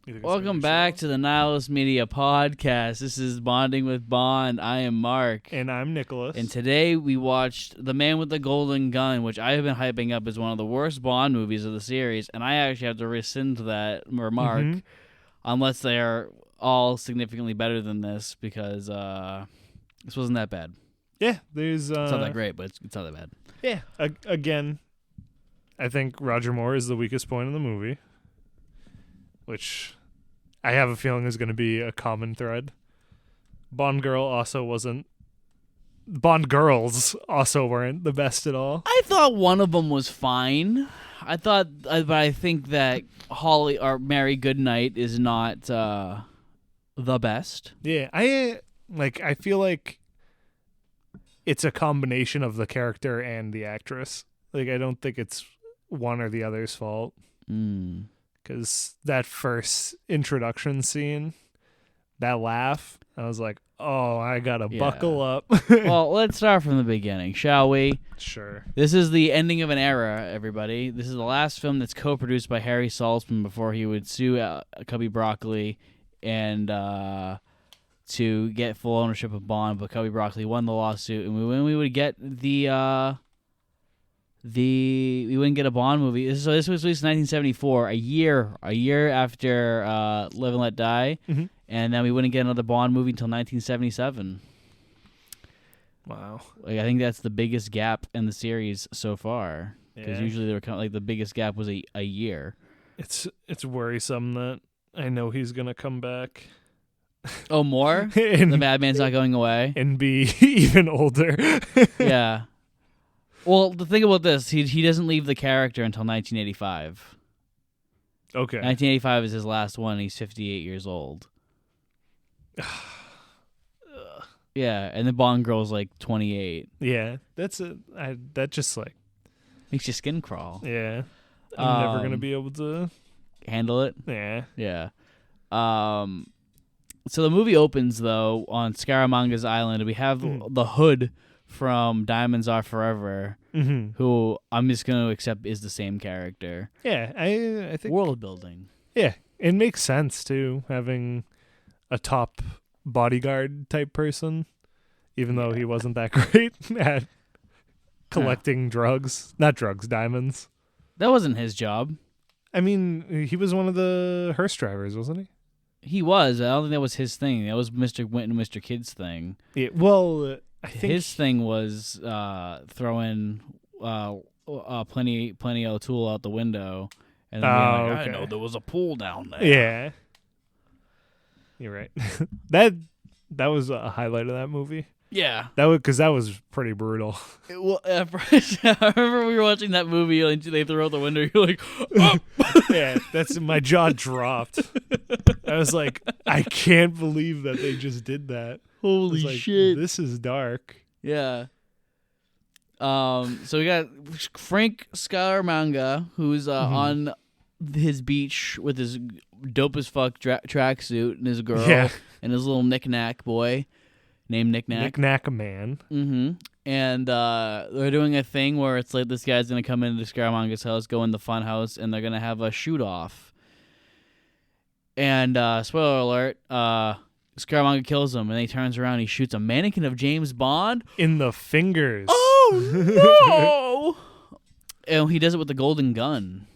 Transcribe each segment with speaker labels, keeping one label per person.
Speaker 1: Welcome back to the Nihilist Media Podcast. This is Bonding with Bond. I am Mark.
Speaker 2: And I'm Nicholas.
Speaker 1: And today we watched The Man with the Golden Gun, which I have been hyping up as one of the worst Bond movies of the series. And I actually have to rescind that remark unless they are all significantly better than this because this wasn't that bad.
Speaker 2: Yeah, there's...
Speaker 1: it's not that great, but it's not that bad.
Speaker 2: Yeah. Again, I think Roger Moore is the weakest point in the movie, which I have a feeling is going to be a common thread. Bond girls also weren't the best at all.
Speaker 1: I thought one of them was fine. But I think that Holly or Mary Goodnight is not the best.
Speaker 2: Yeah, I feel like it's a combination of the character and the actress. Like, I don't think it's one or the other's fault. Because that first introduction scene, that laugh, I was like, oh, I gotta buckle up.
Speaker 1: Well, let's start from the beginning, shall we?
Speaker 2: Sure.
Speaker 1: This is the ending of an era, everybody. This is the last film that's co-produced by Harry Saltzman before he would sue Cubby Broccoli and to get full ownership of Bond, but Cubby Broccoli won the lawsuit, and we would get we wouldn't get a Bond movie. So this was released in 1974, a year after Live and Let Die, and then we wouldn't get another Bond movie until 1977.
Speaker 2: Wow.
Speaker 1: I think that's the biggest gap in the series so far, because usually they were kind of the biggest gap was a year.
Speaker 2: It's worrisome that I know he's gonna come back.
Speaker 1: Oh, more? The Madman's not going away,
Speaker 2: and be even older.
Speaker 1: Yeah. Well, the thing about this, he doesn't leave the character until 1985.
Speaker 2: Okay.
Speaker 1: 1985 is his last one. He's 58 years old. Yeah, and the Bond girl's like 28.
Speaker 2: Yeah, that just like
Speaker 1: makes your skin crawl.
Speaker 2: Yeah, I'm never gonna be able to
Speaker 1: handle it.
Speaker 2: Yeah.
Speaker 1: Yeah. So the movie opens though on Scaramanga's Island, and we have the Hood from Diamonds Are Forever, who I'm just going to accept is the same character.
Speaker 2: Yeah, I think...
Speaker 1: World building.
Speaker 2: Yeah, it makes sense, too, having a top bodyguard type person, even though he wasn't that great at collecting drugs. Not drugs, diamonds.
Speaker 1: That wasn't his job.
Speaker 2: I mean, he was one of the hearse drivers, wasn't he?
Speaker 1: He was. I don't think that was his thing. That was Mr. Winton and Mr. Kid's thing.
Speaker 2: Yeah, well... I think
Speaker 1: his thing was throwing plenty O'Toole out the window, and then being like, I know there was a pool down there.
Speaker 2: Yeah, you're right. that was a highlight of that movie.
Speaker 1: Yeah,
Speaker 2: because that was pretty brutal.
Speaker 1: Well, I remember we were watching that movie and they threw out the window. You're like, oh!
Speaker 2: Yeah, my jaw dropped. I was like, I can't believe that they just did that.
Speaker 1: Holy shit.
Speaker 2: This is dark.
Speaker 1: Yeah. So we got Frank Scaramanga, who's on his beach with his dope as fuck tracksuit and his girl and his little knick-knack boy named Knick-Knack.
Speaker 2: Knick-Knack man.
Speaker 1: And they're doing a thing where it's like this guy's going to come into Scaramanga's house, go in the fun house, and they're going to have a shoot-off. And spoiler alert, Scaramanga kills him, and then he turns around and he shoots a mannequin of James Bond.
Speaker 2: In the fingers.
Speaker 1: Oh, no! And he does it with the golden gun.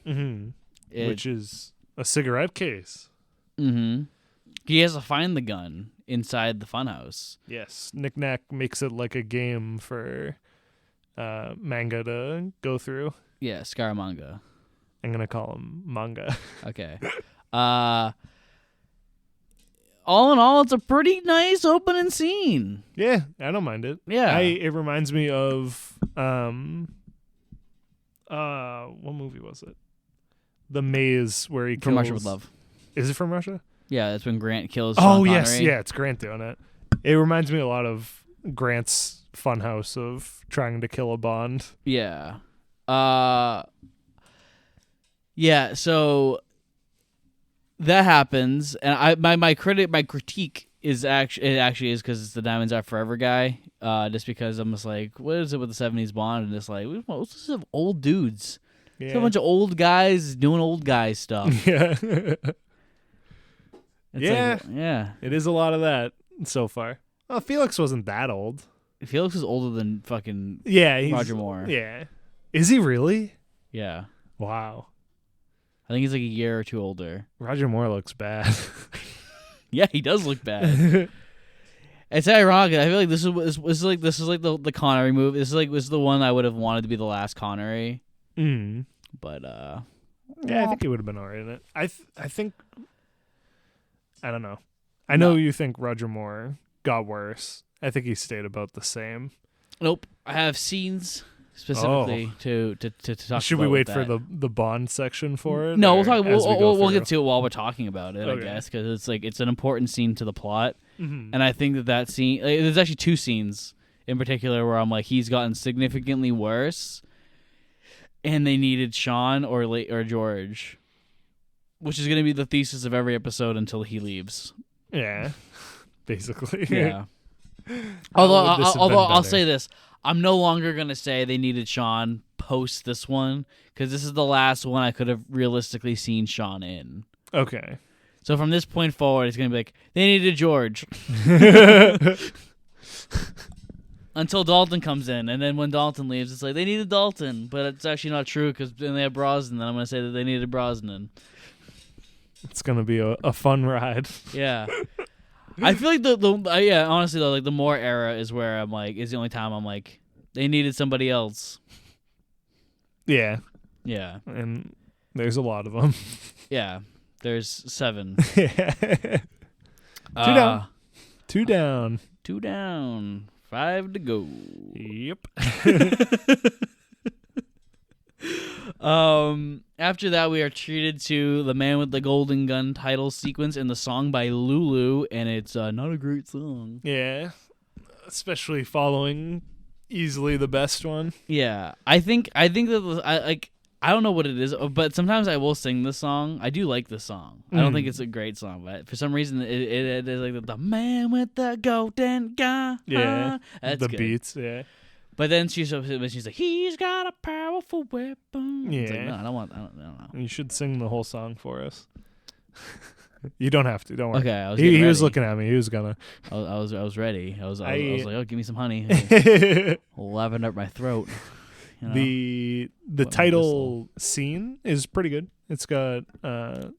Speaker 2: Which is a cigarette case.
Speaker 1: He has to find the gun inside the funhouse.
Speaker 2: Yes. Knick-Knack makes it like a game for manga to go through.
Speaker 1: Yeah, Scaramanga.
Speaker 2: I'm going to call him manga.
Speaker 1: Okay. All in all, it's a pretty nice opening scene.
Speaker 2: Yeah, I don't mind it.
Speaker 1: Yeah.
Speaker 2: It reminds me of what movie was it? The Maze where he kills...
Speaker 1: From Russia with Love.
Speaker 2: Is it from Russia?
Speaker 1: Yeah, that's when Grant kills Sean Connery.
Speaker 2: Yes, yeah, it's Grant doing it. It reminds me a lot of Grant's funhouse of trying to kill a Bond.
Speaker 1: Yeah. Yeah, so that happens, and my critique is actually because it's the Diamonds Are Forever guy. Just because I'm just like, what is it with the 70s Bond? And it's like, what's this of old dudes?
Speaker 2: Yeah.
Speaker 1: It's a bunch of old guys doing old guy stuff.
Speaker 2: Yeah.
Speaker 1: It's
Speaker 2: yeah. It is a lot of that so far. Well, Felix wasn't that old.
Speaker 1: Felix is older than fucking Roger Moore.
Speaker 2: Yeah. Is he really?
Speaker 1: Yeah.
Speaker 2: Wow.
Speaker 1: I think he's like a year or two older.
Speaker 2: Roger Moore looks bad.
Speaker 1: Yeah, he does look bad. It's ironic. I feel like this is like the Connery movie. This is the one I would have wanted to be the last Connery. But
Speaker 2: yeah, I think he would have been alright in it. I think I don't know. I know you think Roger Moore got worse. I think he stayed about the same.
Speaker 1: Nope. I have scenes specifically to talk.
Speaker 2: Should we wait for the Bond section for it?
Speaker 1: No, we'll talk. We'll get to it while we're talking about it. Okay. I guess because it's an important scene to the plot, and I think that scene. There's actually two scenes in particular where I'm like, he's gotten significantly worse, and they needed Sean or George, which is going to be the thesis of every episode until he leaves.
Speaker 2: Yeah, basically.
Speaker 1: Yeah. Although I'll say this. I'm no longer going to say they needed Sean post this one because this is the last one I could have realistically seen Sean in.
Speaker 2: Okay.
Speaker 1: So from this point forward, it's going to be like, they needed George. Until Dalton comes in. And then when Dalton leaves, it's like, they needed Dalton. But it's actually not true because then they have Brosnan. Then I'm going to say that they needed Brosnan.
Speaker 2: It's going to be a fun ride.
Speaker 1: Yeah. I feel like honestly though, like the Moore era is where I'm like, is the only time I'm like, they needed somebody else.
Speaker 2: Yeah.
Speaker 1: Yeah.
Speaker 2: And there's a lot of them.
Speaker 1: Yeah. There's 7.
Speaker 2: Two down.
Speaker 1: 2 down. 5 to go.
Speaker 2: Yep.
Speaker 1: After that, we are treated to the Man with the Golden Gun title sequence and the song by Lulu, and it's not a great song.
Speaker 2: Yeah, especially following easily the best one.
Speaker 1: Yeah, I think that I don't know what it is, but sometimes I will sing the song. I do like the song. I don't think it's a great song, but for some reason it is like the Man with the Golden Gun.
Speaker 2: Yeah,
Speaker 1: that's
Speaker 2: the
Speaker 1: good.
Speaker 2: Beats. Yeah.
Speaker 1: But then she's like, he's got a powerful weapon.
Speaker 2: Yeah.
Speaker 1: It's like, no, I don't know.
Speaker 2: You should sing the whole song for us. You don't have to. Don't worry.
Speaker 1: Okay,
Speaker 2: he was looking at me. He was gonna.
Speaker 1: I was ready. I was like, oh, give me some honey. Lavender up my throat. You know?
Speaker 2: The title scene is pretty good. It's got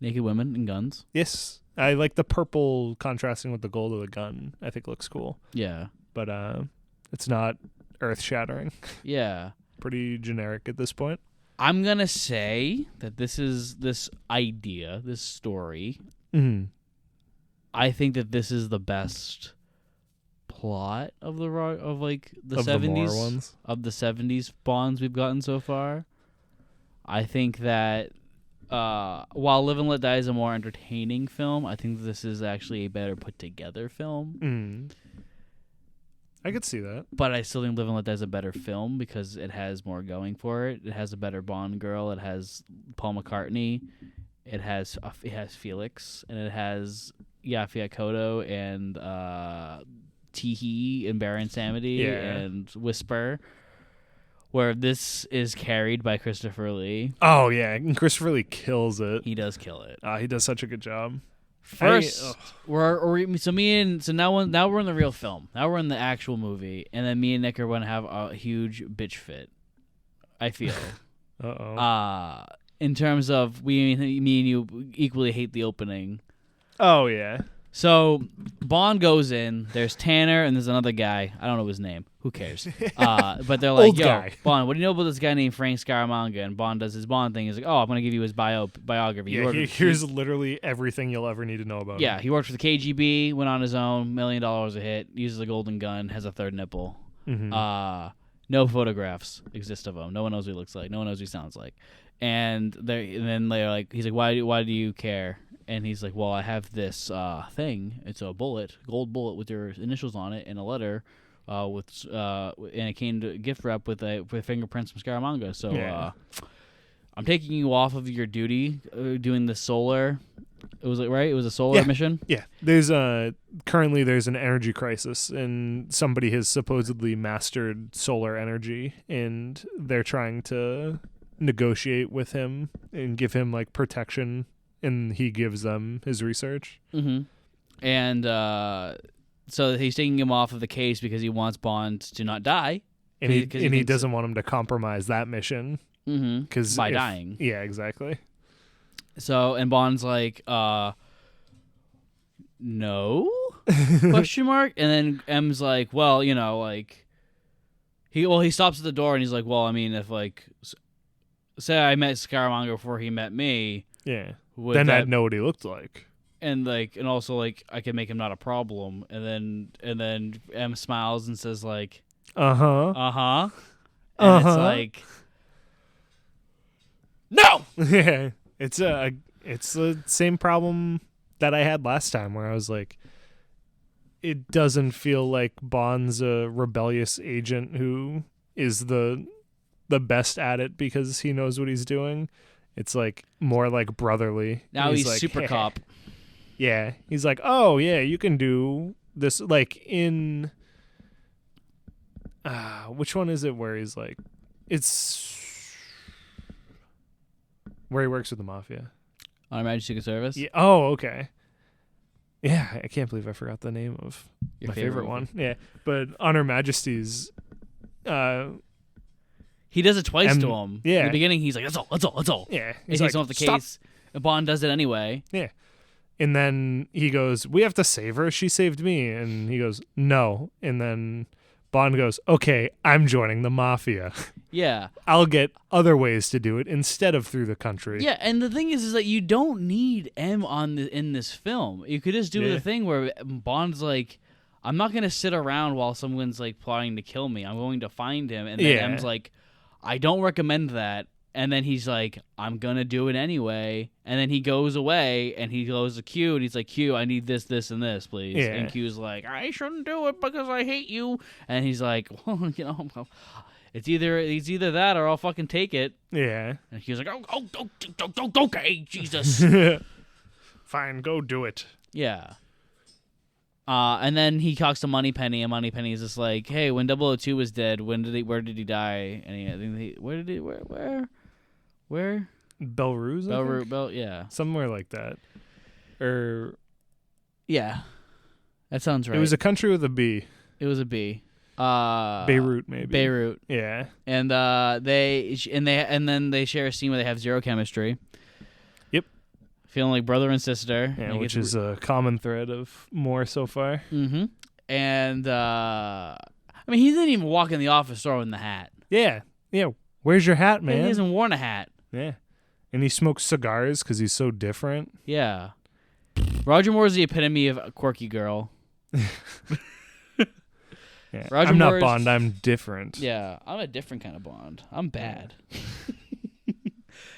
Speaker 1: naked women and guns.
Speaker 2: Yes, I like the purple contrasting with the gold of the gun. I think looks cool.
Speaker 1: Yeah, but
Speaker 2: it's not earth-shattering.
Speaker 1: Yeah.
Speaker 2: Pretty generic at this point.
Speaker 1: I'm going to say that this idea, this story, I think that this is the best plot of the 70s
Speaker 2: ones.
Speaker 1: Of the 70s Bonds we've gotten so far. I think that while Live and Let Die is a more entertaining film, I think this is actually a better put together film.
Speaker 2: I could see that.
Speaker 1: But I still think Live and Let Die is a better film because it has more going for it. It has a better Bond girl. It has Paul McCartney. It has Felix. And it has Yaphet Kotto and Teehee and Baron Samedi and Whisper. Where this is carried by Christopher Lee.
Speaker 2: Oh, yeah. And Christopher Lee kills it.
Speaker 1: He does kill it.
Speaker 2: He does such a good job.
Speaker 1: First, now we're in the real film. Now we're in the actual movie, and then me and Nick are going to have a huge bitch fit. I feel. In terms of me and you equally hate the opening.
Speaker 2: Oh yeah.
Speaker 1: So Bond goes in. There's Tanner and there's another guy. I don't know his name. Who cares? But they're like,
Speaker 2: Old
Speaker 1: yo,
Speaker 2: guy.
Speaker 1: Bond, what do you know about this guy named Frank Scaramanga? And Bond does his Bond thing. He's like, oh, I'm going to give you his biography.
Speaker 2: Yeah, here's literally everything you'll ever need to know about him.
Speaker 1: He worked for the KGB, went on his own, $1 million a hit, uses a golden gun, has a third nipple. No photographs exist of him. No one knows what he looks like. No one knows what he sounds like. And then they're like, he's like, why do you care? And he's like, well, I have this thing. It's a gold bullet with your initials on it and a letter and it came to gift wrap with fingerprints from Scaramanga. So I'm taking you off of your duty doing the solar. It was right? It was a solar mission?
Speaker 2: Yeah. There's currently there's an energy crisis and somebody has supposedly mastered solar energy and they're trying to negotiate with him and give him like protection and he gives them his research.
Speaker 1: Mm-hmm. And so he's taking him off of the case because he wants Bond to not die.
Speaker 2: And he doesn't want him to compromise that mission.
Speaker 1: Mm-hmm. By dying.
Speaker 2: Yeah, exactly.
Speaker 1: So, and Bond's like, no? Question mark? And then M's like, well, you know, like, he stops at the door and he's like, well, I mean, if, like, say I met Scaramanga before he met me.
Speaker 2: Yeah. Then I'd know what he looked like.
Speaker 1: And, like, and also, like, I can make him not a problem. And then M smiles and says, like, and it's like, no!
Speaker 2: Yeah. It's the same problem that I had last time where I was like, it doesn't feel like Bond's a rebellious agent who is the best at it because he knows what he's doing. It's like more like brotherly.
Speaker 1: Now he's
Speaker 2: like,
Speaker 1: super cop.
Speaker 2: Yeah. He's like, oh yeah, you can do this. Like in which one is it where he's like, it's where he works with the mafia.
Speaker 1: On Her Majesty's Secret Service?
Speaker 2: Yeah. Oh, okay. Yeah, I can't believe I forgot the name of
Speaker 1: Your
Speaker 2: my favorite one. Yeah, but on Her Majesty's,
Speaker 1: he does it twice to him.
Speaker 2: Yeah.
Speaker 1: In the beginning, he's like, that's all.
Speaker 2: Yeah.
Speaker 1: He's like, off the case. And Bond does it anyway.
Speaker 2: Yeah. And then he goes, we have to save her. She saved me. And he goes, no. And then Bond goes, okay, I'm joining the mafia.
Speaker 1: Yeah.
Speaker 2: I'll get other ways to do it instead of through the country.
Speaker 1: Yeah, and the thing is that you don't need M in this film. You could just do the thing where Bond's like, I'm not going to sit around while someone's like plotting to kill me. I'm going to find him. And then M's like, I don't recommend that. And then he's like, I'm going to do it anyway. And then he goes away and he goes to Q and he's like, Q, I need this, this, and this, please.
Speaker 2: Yeah.
Speaker 1: And Q's like, I shouldn't do it because I hate you. And he's like, well, you know, it's either that or I'll fucking take it.
Speaker 2: Yeah.
Speaker 1: And Q's like, okay, Jesus.
Speaker 2: Fine, go do it.
Speaker 1: Yeah. And then he talks to Moneypenny, and Moneypenny's just like, hey, when 002 was dead, where did he die? And where?
Speaker 2: Belarus?
Speaker 1: Yeah.
Speaker 2: Somewhere like that.
Speaker 1: Yeah. That sounds right.
Speaker 2: It was a country with a B.
Speaker 1: It was a B.
Speaker 2: Beirut, maybe.
Speaker 1: Beirut.
Speaker 2: Yeah.
Speaker 1: And then they share a scene where they have zero chemistry.
Speaker 2: Yep.
Speaker 1: Feeling like brother and sister.
Speaker 2: Yeah, which is a common thread of more so far.
Speaker 1: Mm-hmm. And I mean, he didn't even walk in the office throwing the hat.
Speaker 2: Yeah. Yeah. Where's your hat, man?
Speaker 1: He hasn't worn a hat.
Speaker 2: Yeah. And he smokes cigars because he's so different.
Speaker 1: Yeah. Roger Moore's the epitome of a quirky girl.
Speaker 2: Yeah. I'm not Bond. I'm different.
Speaker 1: Yeah. I'm a different kind of Bond. I'm bad.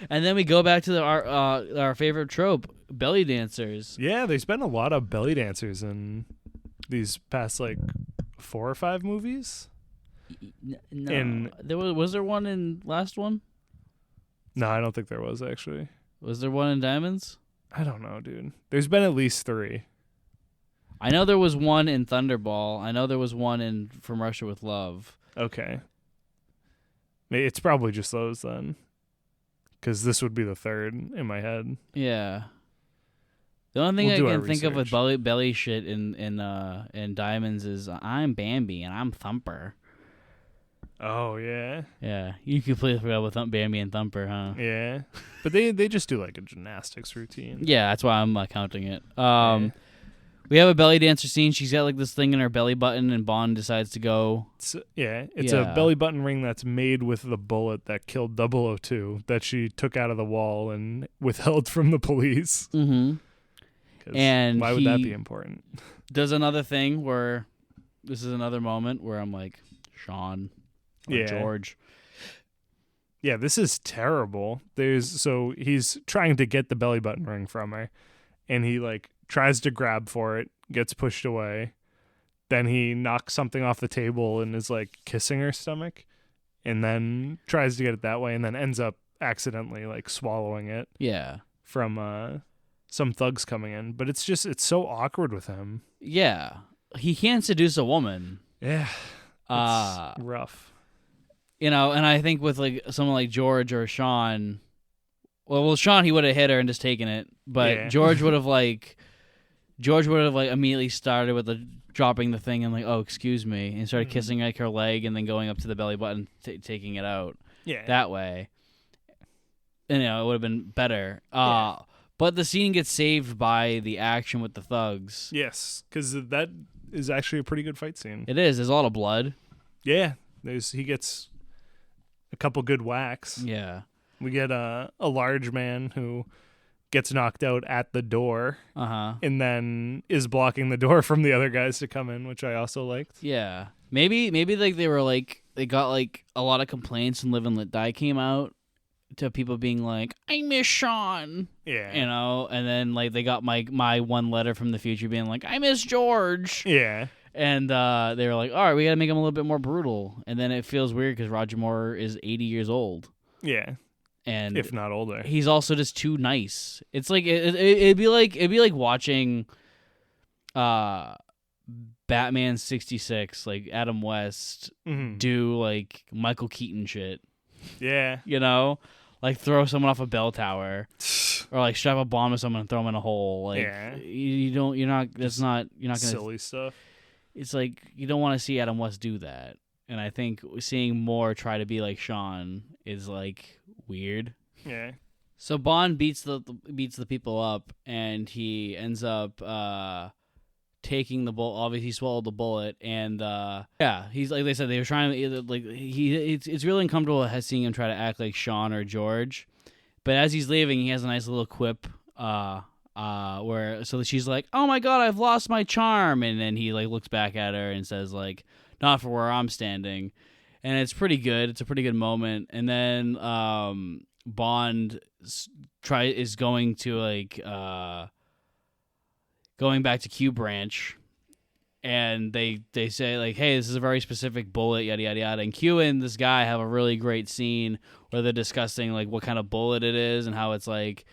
Speaker 1: And then we go back to our favorite trope, belly dancers.
Speaker 2: Yeah, there's been a lot of belly dancers in these past, like, 4 or 5 movies.
Speaker 1: No. Was there one in last one?
Speaker 2: No, I don't think there was, actually.
Speaker 1: Was there one in Diamonds?
Speaker 2: I don't know, dude. There's been at least 3.
Speaker 1: I know there was one in Thunderball. I know there was one in From Russia with Love.
Speaker 2: Okay. It's probably just those then. Because this would be the 3rd in my head.
Speaker 1: Yeah. The only thing I can think of with belly shit in Diamonds is I'm Bambi and I'm Thumper.
Speaker 2: Oh, yeah?
Speaker 1: Yeah. You completely forgot about Bambi and Thumper, huh?
Speaker 2: Yeah. But they just do like a gymnastics routine.
Speaker 1: Yeah, that's why I'm counting it. We have a belly dancer scene. She's got like this thing in her belly button, and Bond decides to go.
Speaker 2: It's a belly button ring that's made with the bullet that killed 002 that she took out of the wall and withheld from the police.
Speaker 1: Mm-hmm. And
Speaker 2: why would that be important?
Speaker 1: Does another thing where this is another moment where I'm like, Sean or George.
Speaker 2: Yeah, this is terrible. So he's trying to get the belly button ring from her, and he like tries to grab for it, gets pushed away. Then he knocks something off the table and is like kissing her stomach, and then tries to get it that way, and then ends up accidentally like swallowing it.
Speaker 1: Yeah.
Speaker 2: From some thugs coming in, but it's so awkward with him.
Speaker 1: Yeah, he can't seduce a woman.
Speaker 2: Yeah, it's rough.
Speaker 1: You know, and I think with like someone like George or Sean, Well, Sean, he would have hit her and just taken it, but George would have immediately started with the dropping the thing and like, oh, excuse me, and started kissing like her leg and then going up to the belly button, taking it out.
Speaker 2: Yeah.
Speaker 1: That way, it would have been better. But the scene gets saved by the action with the thugs.
Speaker 2: Yes, because that is actually a pretty good fight scene.
Speaker 1: It is. There's a lot of blood.
Speaker 2: Yeah, he gets a couple good whacks.
Speaker 1: Yeah.
Speaker 2: We get a large man who gets knocked out at the door, and then is blocking the door from the other guys to come in, which I also liked.
Speaker 1: Yeah, maybe like they got like a lot of complaints when Live and Let Die came out to people being like, I miss Sean.
Speaker 2: Yeah,
Speaker 1: and then like they got my one letter from the future being like, I miss George.
Speaker 2: Yeah.
Speaker 1: And they were like, all right, we got to make him a little bit more brutal. And then it feels weird because Roger Moore is 80 years old.
Speaker 2: Yeah.
Speaker 1: And
Speaker 2: if not older,
Speaker 1: he's also just too nice. It's like it'd be like watching Batman 66, like Adam West do like Michael Keaton shit.
Speaker 2: Yeah.
Speaker 1: Like throw someone off a bell tower or like strap a bomb to someone and throw them in a hole. Like you're not gonna
Speaker 2: silly stuff.
Speaker 1: It's like you don't want to see Adam West do that. And I think seeing Moore try to be like Sean is like weird.
Speaker 2: Yeah.
Speaker 1: So Bond beats the people up, and he ends up taking the bullet. Obviously, he swallowed the bullet, and he's like they said they were trying to either like it's really uncomfortable seeing him try to act like Sean or George. But as he's leaving, he has a nice little quip. Where she's like, "Oh my God, I've lost my charm," and then he like looks back at her and says like, "Not for where I'm standing." And it's pretty good. It's a pretty good moment. And then Bond is going to like going back to Q Branch, and they say like, "Hey, this is a very specific bullet, yada yada yada." And Q and this guy have a really great scene where they're discussing like what kind of bullet it is and how it's like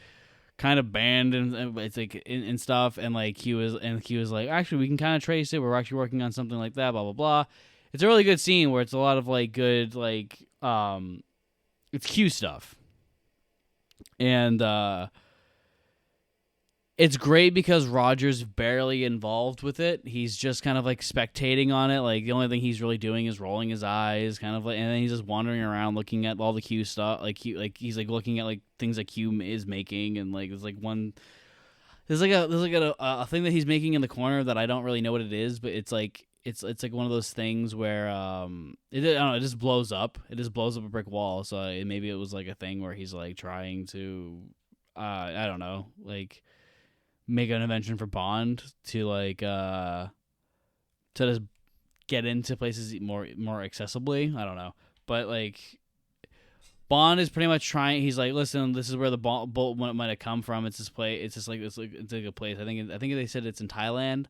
Speaker 1: kind of banned and it's like in stuff. And like Q is like, "Actually, we can kind of trace it. We're actually working on something like that." Blah blah blah. It's a really good scene where it's a lot of like good like it's Q stuff. And it's great because Roger's barely involved with it. He's just kind of like spectating on it. Like the only thing he's really doing is rolling his eyes, kind of like, and then he's just wandering around looking at all the Q stuff. Like he's like looking at like things that Q is making, and like there's like a thing that he's making in the corner that I don't really know what it is, but it's like one of those things where I don't know, it just blows up. It just blows up a brick wall. So maybe it was like a thing where he's like trying to I don't know, like make an invention for Bond to like to just get into places more accessibly. I don't know, but like Bond is pretty much trying. He's like, listen, this is where the bullet might have come from. It's this place. It's like a place. I think they said it's in Thailand,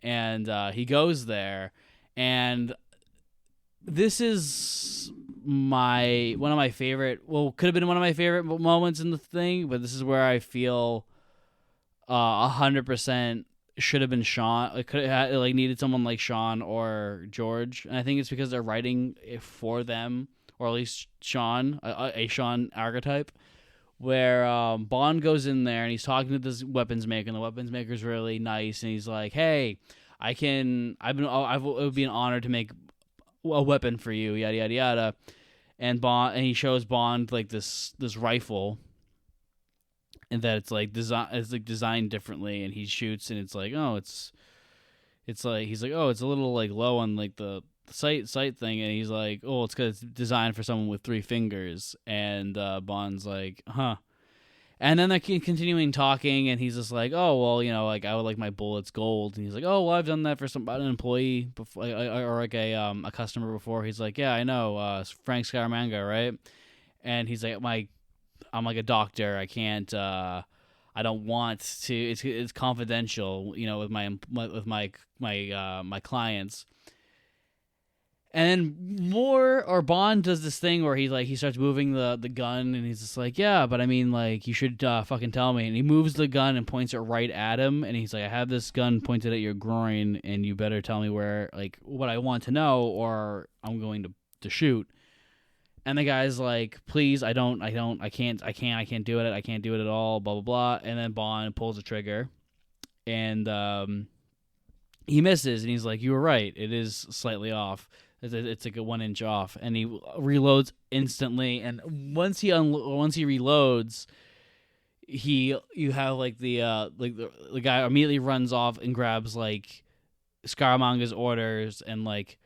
Speaker 1: and he goes there, and this is one of my favorite. Well, could have been one of my favorite moments in the thing, but this is where I feel 100% should have been Sean. It could have like needed someone like Sean or George, and I think it's because they're writing it for them, or at least Sean, a Sean archetype, where Bond goes in there and he's talking to this weapons maker, and the weapons maker's really nice, and he's like, "Hey, it would be an honor to make a weapon for you, yada yada yada," and he shows Bond like this rifle. And that it's like designed differently, and he shoots, and it's like, oh, it's like he's like, oh, it's a little like low on like the sight thing, and he's like, oh, it's because it's designed for someone with 3 fingers, and Bond's like, huh, and then they're continuing talking, and he's just like, oh, well, like I would like my bullets gold, and he's like, oh, well, I've done that for an employee before, or like a customer before. He's like, yeah, I know, Frank Scaramanga, right? And he's like, I'm like a doctor. I can't. I don't want to. It's confidential, with my clients. And then Bond does this thing where he starts moving the gun, and he's just like, yeah, but I mean, like, you should fucking tell me. And he moves the gun and points it right at him, and he's like, I have this gun pointed at your groin, and you better tell me what I want to know, or I'm going to shoot. And the guy's like, please, I can't do it. I can't do it at all, blah, blah, blah. And then Bond pulls the trigger and he misses. And he's like, you were right. It is slightly off. It's like a 1 inch off. And he reloads instantly. And once he reloads, you have like the guy immediately runs off and grabs like Scaramanga's orders and like,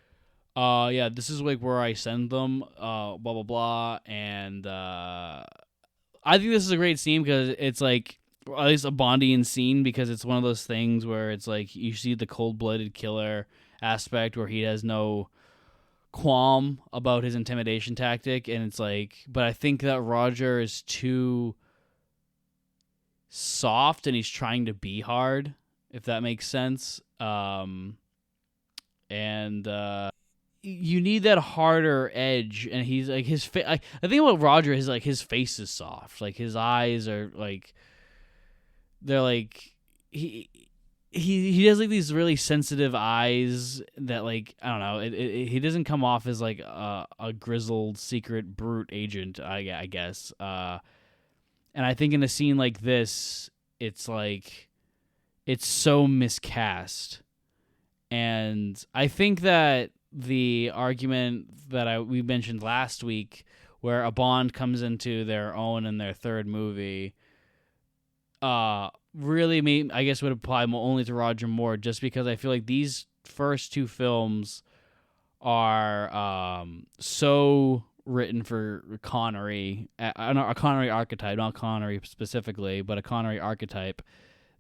Speaker 1: yeah, this is like where I send them, blah blah blah, and I think this is a great scene because it's like at least a Bondian scene because it's one of those things where it's like you see the cold-blooded killer aspect where he has no qualm about his intimidation tactic, and it's like, but I think that Roger is too soft and he's trying to be hard, if that makes sense, you need that harder edge, and he's like his face. I think about Roger is like his face is soft, like his eyes are like they're like he has like these really sensitive eyes that like I don't know. He doesn't come off as like a grizzled secret brute agent, I guess. And I think in a scene like this, it's like it's so miscast, and I think that the argument that we mentioned last week where a Bond comes into their own in their third movie really I guess would apply only to Roger Moore, just because I feel like these first two films are so written for Connery, a Connery archetype, not Connery specifically, but a Connery archetype,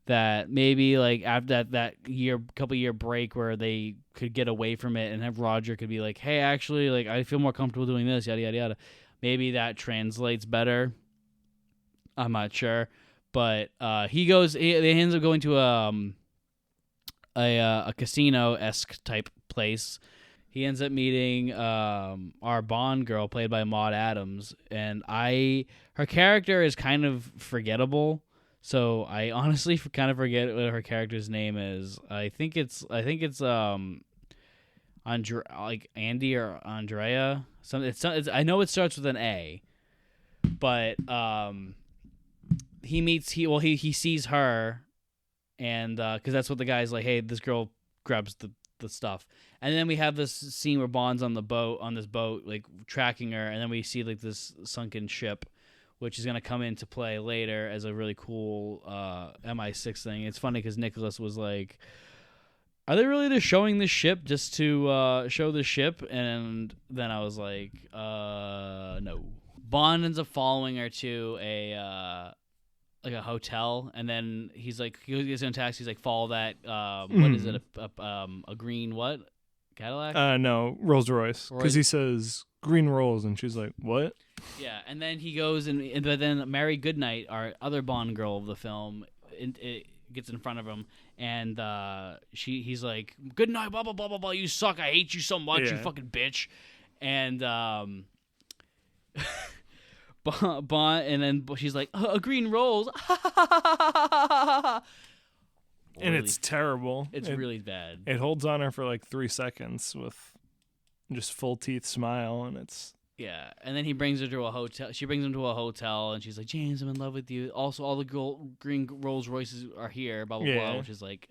Speaker 1: that maybe like after that couple year break where they could get away from it and have Roger could be like, hey, actually, like I feel more comfortable doing this, yada yada yada. Maybe that translates better. I'm not sure, but he ends up going to a casino-esque type place. He ends up meeting our Bond girl played by Maud Adams, and her character is kind of forgettable. So I honestly kind of forget what her character's name is. I think it's like Andy or Andrea. I know it starts with an A, but he sees her, and because that's what the guy's like. Hey, this girl grabs the stuff, and then we have this scene where Bond's on this boat, like tracking her, and then we see like this sunken ship, which is going to come into play later as a really cool MI6 thing. It's funny because Nicholas was like, are they really just showing this ship just to show the ship? And then I was like, no. Bond ends up following her to a hotel, and then he's like, he gets in a taxi, he's like, follow that, what is it, a green what? Cadillac?
Speaker 2: No, Rolls Royce. Because he says green rolls, and she's like, what?
Speaker 1: Yeah, and then he goes but then Mary Goodnight, our other Bond girl of the film, it gets in front of him, and he's like, good night, blah blah blah blah blah. You suck. I hate you so much. Yeah. You fucking bitch. And Bond, and then she's like, green rolls.
Speaker 2: And it's terrible.
Speaker 1: It's really bad.
Speaker 2: It holds on her for like 3 seconds with just full teeth smile, and it's.
Speaker 1: Yeah, and then he brings her to a hotel. She brings him to a hotel, and she's like, James, I'm in love with you. Also, all the green Rolls Royces are here, blah, blah, blah, which is like...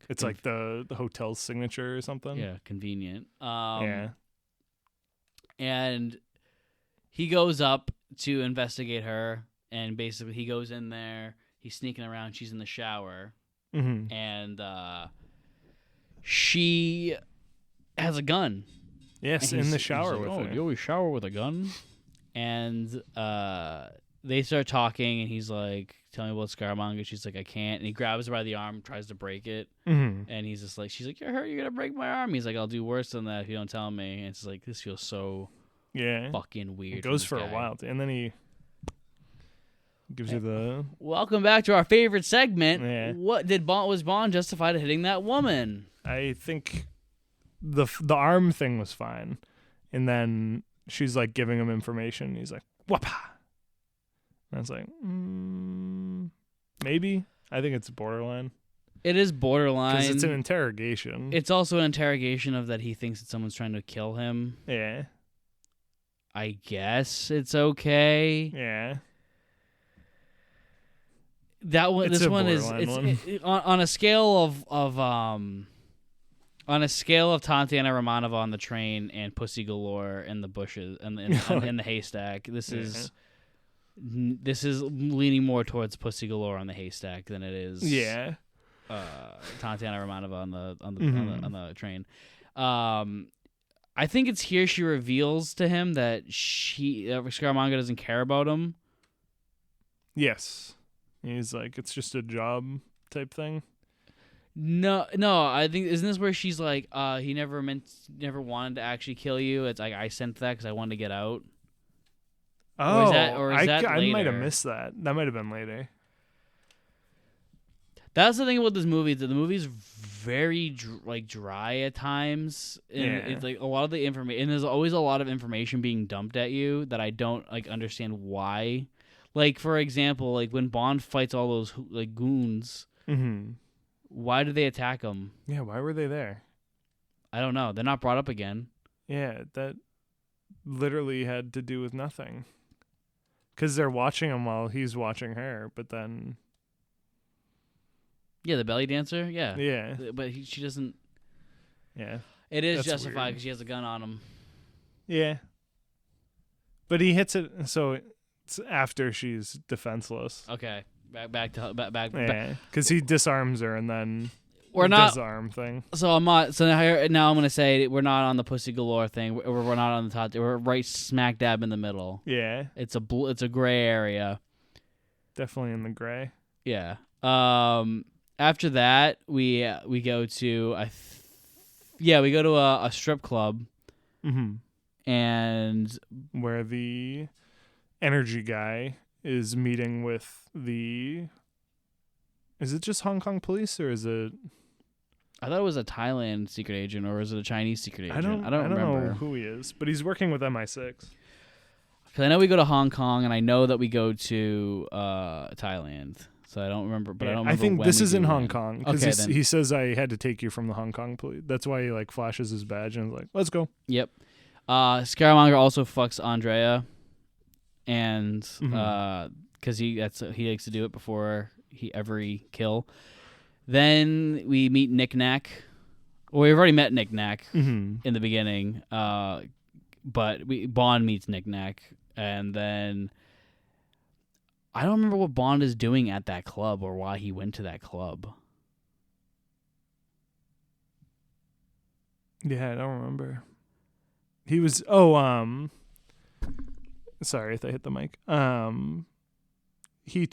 Speaker 2: It's like the hotel's signature or something.
Speaker 1: Yeah, convenient.
Speaker 2: Yeah.
Speaker 1: And he goes up to investigate her, and basically he goes in there, he's sneaking around, she's in the shower, and she has a gun.
Speaker 2: Yes, in the shower with her.
Speaker 1: You always shower with a gun? And they start talking, and he's like, tell me about Scaramanga. She's like, I can't. And he grabs her by the arm, tries to break it. And he's just like, she's like, you're hurt, you're going to break my arm. He's like, I'll do worse than that if you don't tell me. And it's like, this feels so fucking weird.
Speaker 2: It goes for a while. And then he gives you the...
Speaker 1: Welcome back to our favorite segment.
Speaker 2: Yeah.
Speaker 1: Was Bond justified in hitting that woman?
Speaker 2: I think... The arm thing was fine, and then she's like giving him information. He's like, "Whapa!" And I was like, maybe. I think it's borderline.
Speaker 1: It is borderline
Speaker 2: because it's an interrogation.
Speaker 1: It's also an interrogation of that he thinks that someone's trying to kill him.
Speaker 2: Yeah.
Speaker 1: I guess it's okay.
Speaker 2: Yeah.
Speaker 1: That one,
Speaker 2: It's
Speaker 1: this
Speaker 2: a
Speaker 1: one is
Speaker 2: borderline one.
Speaker 1: on a scale of on a scale of Tatiana Romanova on the train and Pussy Galore in the bushes and in the haystack. This is leaning more towards Pussy Galore on the haystack than it is.
Speaker 2: Yeah.
Speaker 1: Tatiana Romanova on the train. I think it's here she reveals to him that Scaramanga doesn't care about him.
Speaker 2: Yes. He's like, it's just a job type thing.
Speaker 1: No. I think isn't this where she's like, he never wanted to actually kill you. It's like I sent that because I wanted to get out.
Speaker 2: Oh,
Speaker 1: or is that
Speaker 2: I
Speaker 1: later?
Speaker 2: might have missed that. That might have been later.
Speaker 1: That's the thing about this movie. The movie's very dry at times. And it's like a lot of the information, and there's always a lot of information being dumped at you that I don't understand why. Like, for example, like when Bond fights all those goons, why did they attack him?
Speaker 2: Yeah, why were they there?
Speaker 1: I don't know. They're not brought up again.
Speaker 2: Yeah, that literally had to do with nothing. Because they're watching him while he's watching her, but then...
Speaker 1: Yeah, the belly dancer? Yeah.
Speaker 2: Yeah.
Speaker 1: But she doesn't...
Speaker 2: Yeah.
Speaker 1: It is justified because she has a gun on him.
Speaker 2: Yeah. But he hits it, so it's after she's defenseless.
Speaker 1: Okay. Back.
Speaker 2: Yeah, because he disarms her and then
Speaker 1: we're not
Speaker 2: disarm thing.
Speaker 1: So I'm not. So now I'm gonna say we're not on the Pussy Galore thing. We're not on the top. We're right smack dab in the middle.
Speaker 2: Yeah.
Speaker 1: It's a gray area.
Speaker 2: Definitely in the gray.
Speaker 1: Yeah. After that, we go to we go to a strip club. And
Speaker 2: where the energy guy is meeting with the... Is it just Hong Kong police or is it...
Speaker 1: I thought it was a Thailand secret agent or is it a Chinese secret agent? I don't remember.
Speaker 2: Know who he is, but he's working with MI6.
Speaker 1: Because I know we go to Hong Kong and I know that we go to Thailand. So I don't remember, but I don't remember.
Speaker 2: I think
Speaker 1: when
Speaker 2: this is in Hong
Speaker 1: when.
Speaker 2: Kong because he says I had to take you from the Hong Kong police. That's why he flashes his badge and is like, let's go.
Speaker 1: Yep. Scaramanga also fucks Andrea, and because he likes to do it before every kill. Then we meet Knick Knack. Well, we've already met Knick Knack in the beginning, but Bond meets Knick Knack, and then I don't remember what Bond is doing at that club or why he went to that club.
Speaker 2: Yeah, I don't remember. He was sorry if I hit the mic. He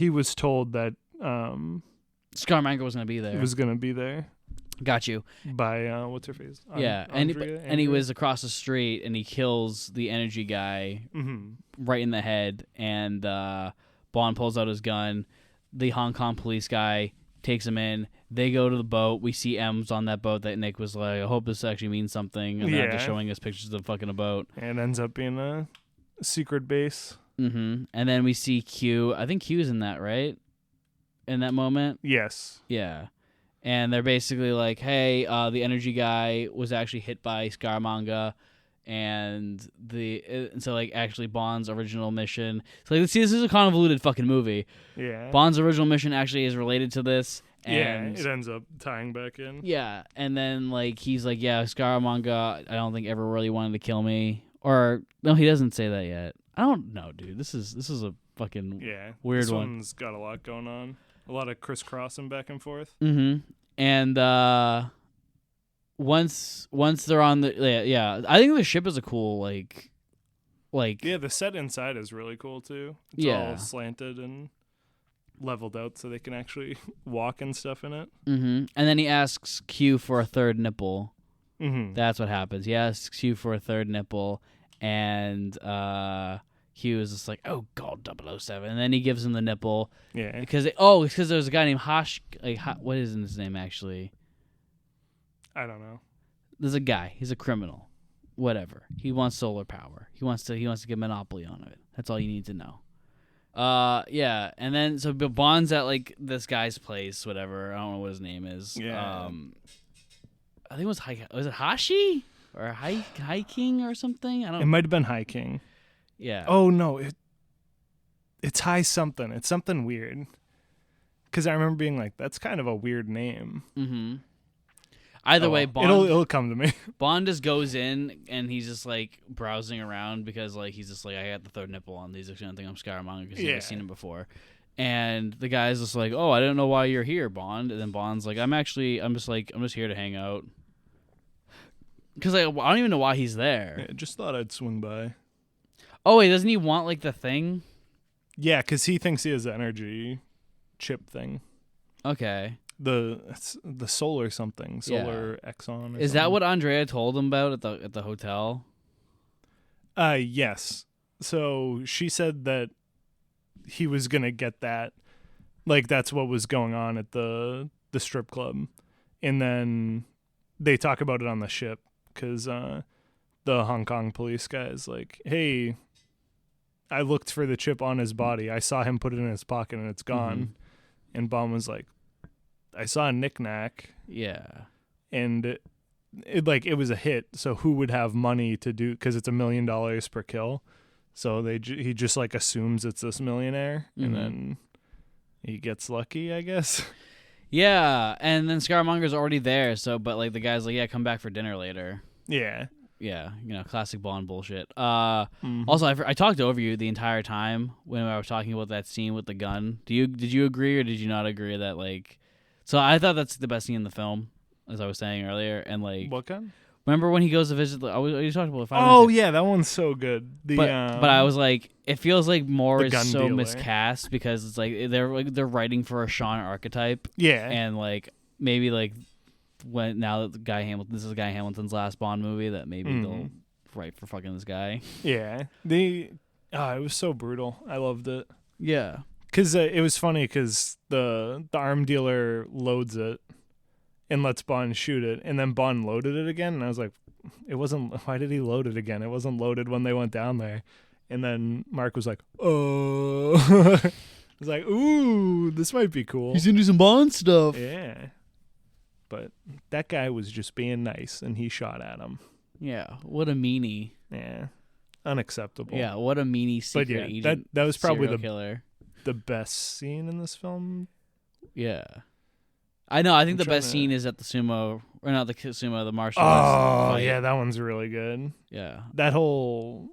Speaker 2: was told that
Speaker 1: Scaramanga was going to be there.
Speaker 2: He was going to be there.
Speaker 1: Got you.
Speaker 2: By what's her face?
Speaker 1: Yeah, and he was across the street and he kills the energy guy right in the head, and Bond pulls out his gun. The Hong Kong police guy takes him in. They go to the boat. We see M's on that boat that Nick was like, I hope this actually means something. And they're just showing us pictures of fucking a boat.
Speaker 2: And it ends up being a secret base.
Speaker 1: And then we see Q. I think Q's in that, right? In that moment?
Speaker 2: Yes.
Speaker 1: Yeah. And they're basically like, hey, the energy guy was actually hit by Scaramanga. And so actually Bond's original mission. So this is a convoluted fucking movie.
Speaker 2: Yeah.
Speaker 1: Bond's original mission actually is related to this. And
Speaker 2: it ends up tying back in.
Speaker 1: Yeah, and then he's like, yeah, Scaramanga, I don't think ever really wanted to kill me. Or no, he doesn't say that yet. I don't know, dude. This is a fucking weird
Speaker 2: this
Speaker 1: one.
Speaker 2: This one's got a lot going on. A lot of crisscrossing back and forth.
Speaker 1: And once they're on the I think the ship is a cool
Speaker 2: the set inside is really cool too. It's all slanted and leveled out so they can actually walk and stuff in it.
Speaker 1: And then he asks Q for a third nipple. That's what happens. He asks Q for a third nipple, and Q is just like, oh god, 007. And then he gives him the nipple.
Speaker 2: Yeah.
Speaker 1: Because there's a guy named Hosh. What is his name actually?
Speaker 2: I don't know.
Speaker 1: There's a guy. He's a criminal. Whatever. He wants solar power. He wants to get monopoly on it. That's all you need to know. And then so Bond's at this guy's place, whatever. I don't know what his name is.
Speaker 2: Yeah.
Speaker 1: I think was it Hashi? or hiking or something. I don't.
Speaker 2: It might have been hiking.
Speaker 1: Yeah.
Speaker 2: Oh no, it's high something. It's something weird. Because I remember being like, that's kind of a weird name.
Speaker 1: Mm-hmm. Either way, Bond.
Speaker 2: It'll come to me.
Speaker 1: Bond just goes in and he's just like browsing around because like he's just like, I got the third nipple on. These are gonna think I'm Scaramanga because he's never seen him before. And the guy's just like, oh, I didn't know why you're here, Bond. And then Bond's like, I'm just here to hang out. Because like, I don't even know why he's there.
Speaker 2: Yeah, just thought I'd swing by.
Speaker 1: Oh wait, doesn't he want like the thing?
Speaker 2: Yeah, because he thinks he has the energy chip thing.
Speaker 1: Okay.
Speaker 2: The solar something, solar Exxon.
Speaker 1: Is that what Andrea told him about at the hotel?
Speaker 2: Yes. So she said that he was gonna get that, like that's what was going on at the strip club, and then they talk about it on the ship because the Hong Kong police guy is like, "Hey, I looked for the chip on his body. I saw him put it in his pocket and it's gone."
Speaker 1: Mm-hmm.
Speaker 2: And Bond was like, I saw a knick-knack.
Speaker 1: Yeah.
Speaker 2: And it was a hit. So who would have money to do, because it's $1 million per kill. So he just like assumes it's this millionaire, and then he gets lucky, I guess.
Speaker 1: Yeah, and then Scaramanga's already there. So, but like the guy's like, yeah, come back for dinner later.
Speaker 2: Yeah.
Speaker 1: Yeah, classic Bond bullshit. Also, I talked over you the entire time when I was talking about that scene with the gun. Did you agree or did you not agree that like? So I thought that's the best scene in the film, as I was saying earlier, and like.
Speaker 2: What gun?
Speaker 1: Remember when he goes to visit? You talked about.
Speaker 2: Oh yeah, that one's so good.
Speaker 1: But I was like, it feels like more is so
Speaker 2: dealer.
Speaker 1: miscast because it's like they're writing for a Sean archetype.
Speaker 2: Yeah,
Speaker 1: and like maybe like. Now that this is Guy Hamilton's last Bond movie, that maybe they'll write for fucking this guy.
Speaker 2: Yeah, it was so brutal. I loved it.
Speaker 1: Yeah,
Speaker 2: because it was funny because the arm dealer loads it and lets Bond shoot it, and then Bond loaded it again, and I was like, it wasn't. Why did he load it again? It wasn't loaded when they went down there. And then Mark was like, oh, I was like, ooh, this might be cool.
Speaker 1: He's into some Bond stuff.
Speaker 2: Yeah. But that guy was just being nice, and he shot at him.
Speaker 1: Yeah, what a meanie.
Speaker 2: Yeah, unacceptable.
Speaker 1: Yeah, what a meanie secret agent.
Speaker 2: That was probably
Speaker 1: the
Speaker 2: best scene in this film.
Speaker 1: Yeah, I know. I think the best scene is at the sumo, or not the sumo, the martial
Speaker 2: arts. Oh
Speaker 1: fight.
Speaker 2: Yeah, that one's really good.
Speaker 1: Yeah,
Speaker 2: that whole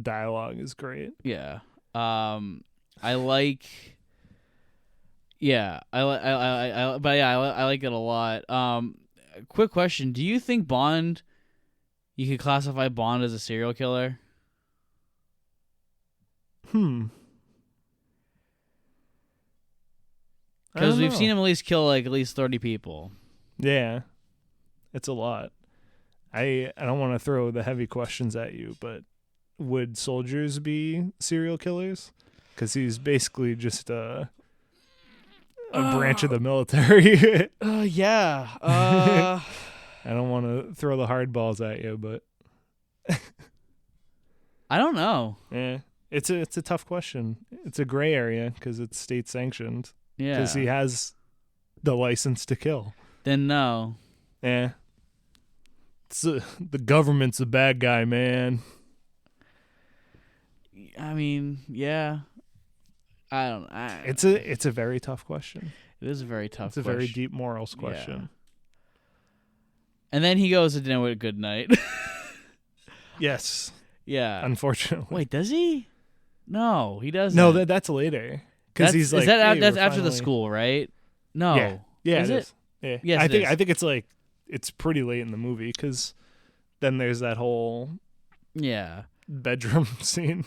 Speaker 2: dialogue is great.
Speaker 1: Yeah, I like. Yeah, I like it a lot. Quick question: do you think Bond? You could classify Bond as a serial killer?
Speaker 2: Because
Speaker 1: we've seen him at least kill like at least 30 people.
Speaker 2: Yeah, it's a lot. I don't want to throw the heavy questions at you, but would soldiers be serial killers? Because he's basically just a branch of the military.
Speaker 1: Yeah.
Speaker 2: I don't want to throw the hard balls at you, but
Speaker 1: I don't know.
Speaker 2: Yeah, it's a tough question. It's a gray area because it's state sanctioned.
Speaker 1: Yeah,
Speaker 2: because he has the license to kill.
Speaker 1: Then no.
Speaker 2: Yeah, the government's a bad guy, man.
Speaker 1: I mean, yeah. I don't.
Speaker 2: It's a very tough question.
Speaker 1: It is a very tough.
Speaker 2: It's a very deep morals question.
Speaker 1: Yeah. And then he goes to dinner with Goodnight.
Speaker 2: Yes.
Speaker 1: Yeah.
Speaker 2: Unfortunately.
Speaker 1: Wait, does he? No, he doesn't.
Speaker 2: No, that's later. Because he's like,
Speaker 1: that's after the school, right? No.
Speaker 2: Yeah.
Speaker 1: Is it?
Speaker 2: Yeah.
Speaker 1: Yes,
Speaker 2: I think it's like it's pretty late in the movie because then there's that whole bedroom scene.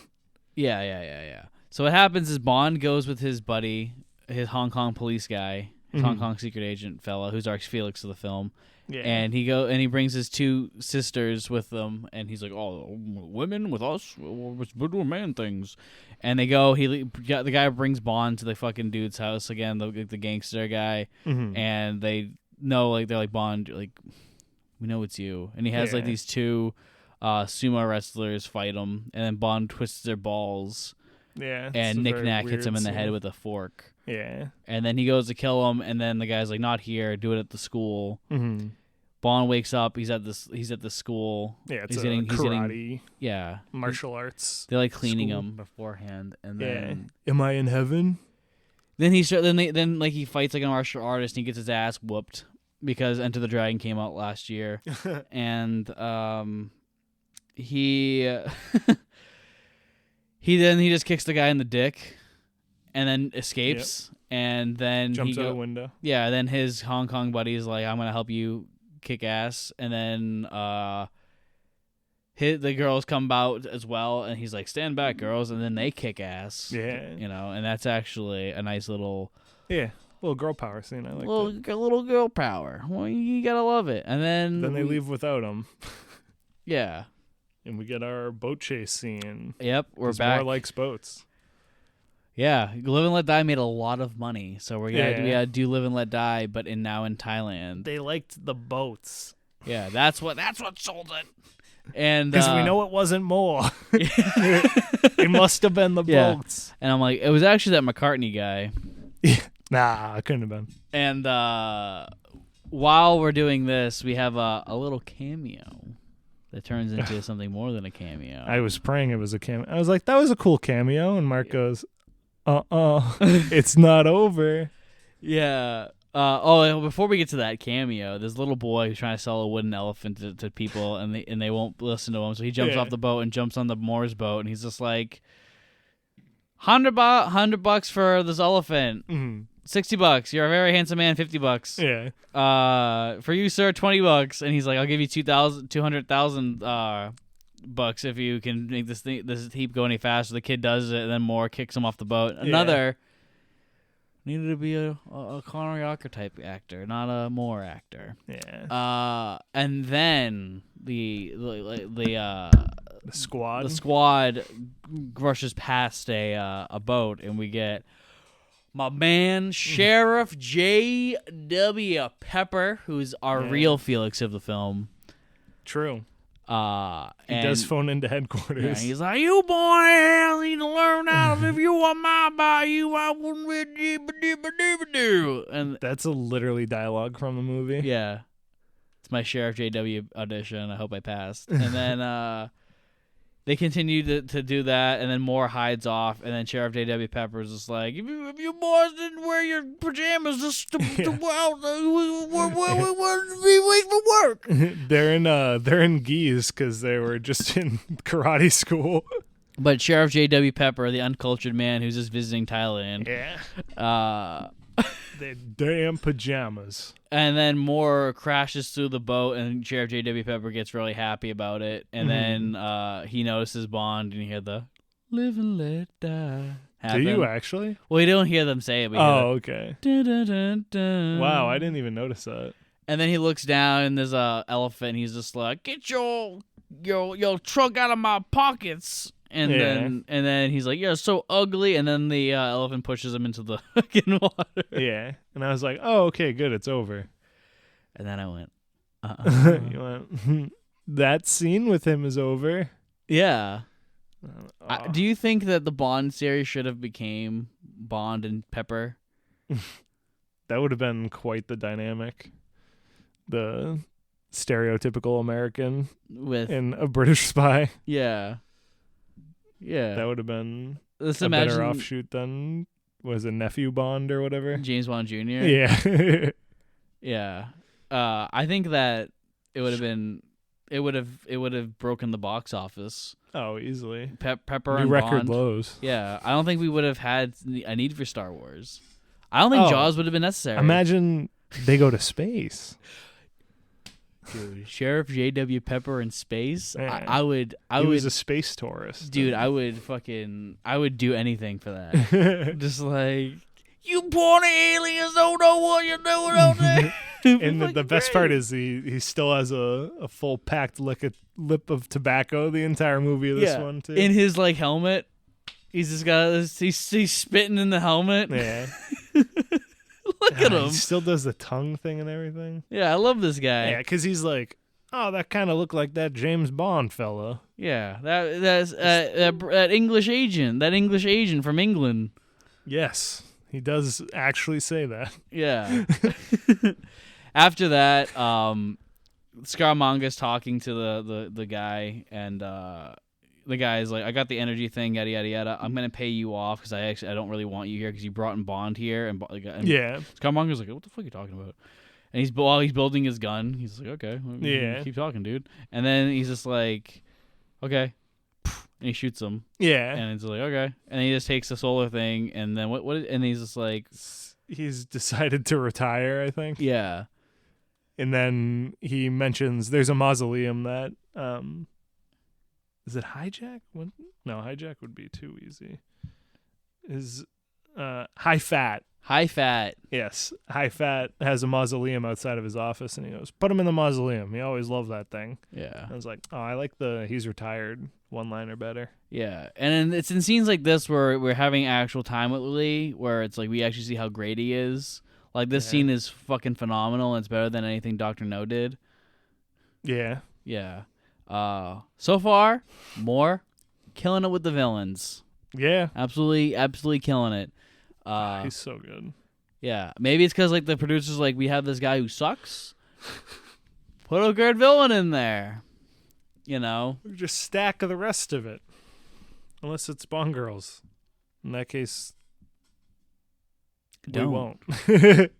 Speaker 1: Yeah. So what happens is Bond goes with his buddy, his Hong Kong police guy, his Hong Kong secret agent fella, who's Arch Felix of the film. Yeah. And he brings his two sisters with them, and he's like, "Oh, women with us, we're doing man things." And they go. The guy brings Bond to the fucking dude's house again, the gangster guy, and they know, like, they're like, "Bond, like, we know it's you." And he has like these two sumo wrestlers fight him, and then Bond twists their balls.
Speaker 2: Yeah.
Speaker 1: And Knick-Knack hits him in the head with a fork.
Speaker 2: Yeah.
Speaker 1: And then he goes to kill him, and then the guy's like, "Not here, do it at the school." Bond wakes up. He's at the school.
Speaker 2: Yeah, it's
Speaker 1: karate.
Speaker 2: Yeah, martial arts.
Speaker 1: They're like cleaning
Speaker 2: school.
Speaker 1: him beforehand, and then
Speaker 2: am I in heaven?
Speaker 1: Then he fights like a martial artist, and he gets his ass whooped because Enter the Dragon came out last year, and he he just kicks the guy in the dick, and then escapes, and then
Speaker 2: jumps out a window.
Speaker 1: Yeah, then his Hong Kong buddy's like, "I'm gonna help you kick ass," and then the girls come out as well, and he's like, "Stand back, girls," and then they kick ass.
Speaker 2: Yeah,
Speaker 1: and that's actually a nice little
Speaker 2: little girl power scene. I like
Speaker 1: little girl power. Well, you gotta love it. And then
Speaker 2: they leave without him.
Speaker 1: Yeah,
Speaker 2: and we get our boat chase scene.
Speaker 1: Yep, we're back.
Speaker 2: More likes boats.
Speaker 1: Yeah, Live and Let Die made a lot of money, so we gotta do Live and Let Die, but now in Thailand.
Speaker 2: They liked the boats.
Speaker 1: Yeah, that's what sold it. And
Speaker 2: because we know it wasn't more. It must have been the boats.
Speaker 1: And I'm like, it was actually that McCartney guy.
Speaker 2: Nah, it couldn't have been.
Speaker 1: And while we're doing this, we have a little cameo that turns into something more than a cameo.
Speaker 2: I was praying it was a cameo. I was like, that was a cool cameo. And Mark goes, it's not over.
Speaker 1: Yeah. Before we get to that cameo, there's a little boy who's trying to sell a wooden elephant to people, and they won't listen to him. So he jumps off the boat and jumps on the Moore's boat, and he's just like, $100 for this elephant, $60. You're a very handsome man. $50.
Speaker 2: Yeah.
Speaker 1: For you, sir, $20. And he's like, I'll give you $200,000 bucks if you can make this heap go any faster. The kid does it, and then Moore kicks him off the boat. Another. Needed to be a Connery type actor, not a Moore actor.
Speaker 2: Yeah.
Speaker 1: And then the squad rushes past a boat, and we get my man Sheriff J.W. Pepper, who's our real Felix of the film.
Speaker 2: True. He does phone into headquarters.
Speaker 1: Yeah, he's like, "You boy, I need to learn how to. If you want my bayou, I wouldn't do." And
Speaker 2: that's literally dialogue from the movie.
Speaker 1: Yeah, it's my Sheriff JW audition. I hope I passed. And then they continue to do that, and then Moore hides off, and then Sheriff J.W. Pepper is just like, if you boys didn't wear your pajamas, just we wait for work.
Speaker 2: They're in geese because they were just in karate school.
Speaker 1: But Sheriff J.W. Pepper, the uncultured man who's just visiting Thailand,
Speaker 2: their damn pajamas.
Speaker 1: And then Moore crashes through the boat, and Sheriff J.W. Pepper gets really happy about it. And then he notices Bond, and you hear the "Live and Let Die" happen.
Speaker 2: Do you actually?
Speaker 1: Well, you don't hear them say it. But
Speaker 2: okay.
Speaker 1: Dun, dun, dun, dun.
Speaker 2: Wow, I didn't even notice that.
Speaker 1: And then he looks down, and there's a elephant. And he's just like, "Get your trunk out of my pockets." And then he's like, "You're so ugly." And then the elephant pushes him into the fucking water.
Speaker 2: Yeah. And I was like, "Oh, okay, good, it's over."
Speaker 1: And then I went,
Speaker 2: You went, that scene with him is over.
Speaker 1: Yeah. Do you think that the Bond series should have became Bond and Pepper?
Speaker 2: That would have been quite the dynamic. The stereotypical American and a British spy.
Speaker 1: Yeah. Yeah.
Speaker 2: That would have been
Speaker 1: better
Speaker 2: offshoot than, was it Nephew Bond or whatever?
Speaker 1: James Bond Jr.?
Speaker 2: Yeah.
Speaker 1: Yeah. I think that it would have broken the box office.
Speaker 2: Oh, easily.
Speaker 1: Pepper
Speaker 2: New
Speaker 1: and
Speaker 2: record
Speaker 1: Bond.
Speaker 2: lows.
Speaker 1: Yeah. I don't think we would have had a need for Star Wars. I don't think Jaws would have been necessary.
Speaker 2: Imagine they go to space.
Speaker 1: Dude, Sheriff J.W. Pepper in space.
Speaker 2: Yeah.
Speaker 1: I would. He
Speaker 2: was a space tourist.
Speaker 1: Dude, I would do anything for that. Just like, you porny aliens don't know what you're doing out there.
Speaker 2: And the best part is he still has a full packed lip of tobacco the entire movie of this one too.
Speaker 1: In his like helmet, he's just got he's spitting in the helmet.
Speaker 2: Yeah.
Speaker 1: Look at him.
Speaker 2: He still does the tongue thing and everything.
Speaker 1: Yeah, I love this guy.
Speaker 2: Yeah, because he's like, oh, that kind of looked like that James Bond fella.
Speaker 1: Yeah, that's that English agent from England.
Speaker 2: Yes, he does actually say that.
Speaker 1: Yeah. After that, Scaramanga's talking to the guy, and the guy's like, I got the energy thing, yada yada yada. I'm gonna pay you off because I don't really want you here because you brought in Bond here, and Scaramanga's like, what the fuck are you talking about? And while he's building his gun, he's like, okay, keep talking, dude. And then he's just like, okay, and he shoots him.
Speaker 2: Yeah,
Speaker 1: and it's like, okay, and he just takes the solar thing, and then and he's just like,
Speaker 2: he's decided to retire, I think.
Speaker 1: Yeah.
Speaker 2: And then he mentions there's a mausoleum that is it hijack? No, hijack would be too easy. Is high fat.
Speaker 1: High fat.
Speaker 2: Yes. High fat has a mausoleum outside of his office, and he goes, put him in the mausoleum. He always loved that thing.
Speaker 1: Yeah.
Speaker 2: I was like, oh, I like the he's retired one-liner better.
Speaker 1: Yeah. And it's in scenes like this where we're having actual time with Lee, where it's like we actually see how great he is. Like, this scene is fucking phenomenal, and it's better than anything Dr. No did.
Speaker 2: Yeah.
Speaker 1: Yeah. So far, more killing it with the villains.
Speaker 2: Yeah.
Speaker 1: Absolutely killing it.
Speaker 2: He's so good.
Speaker 1: Yeah. Maybe it's because, like, the producer's like, we have this guy who sucks. Put a good villain in there. You know?
Speaker 2: Just stack the rest of it. Unless it's Bond girls. In that case...
Speaker 1: Don't.
Speaker 2: We won't.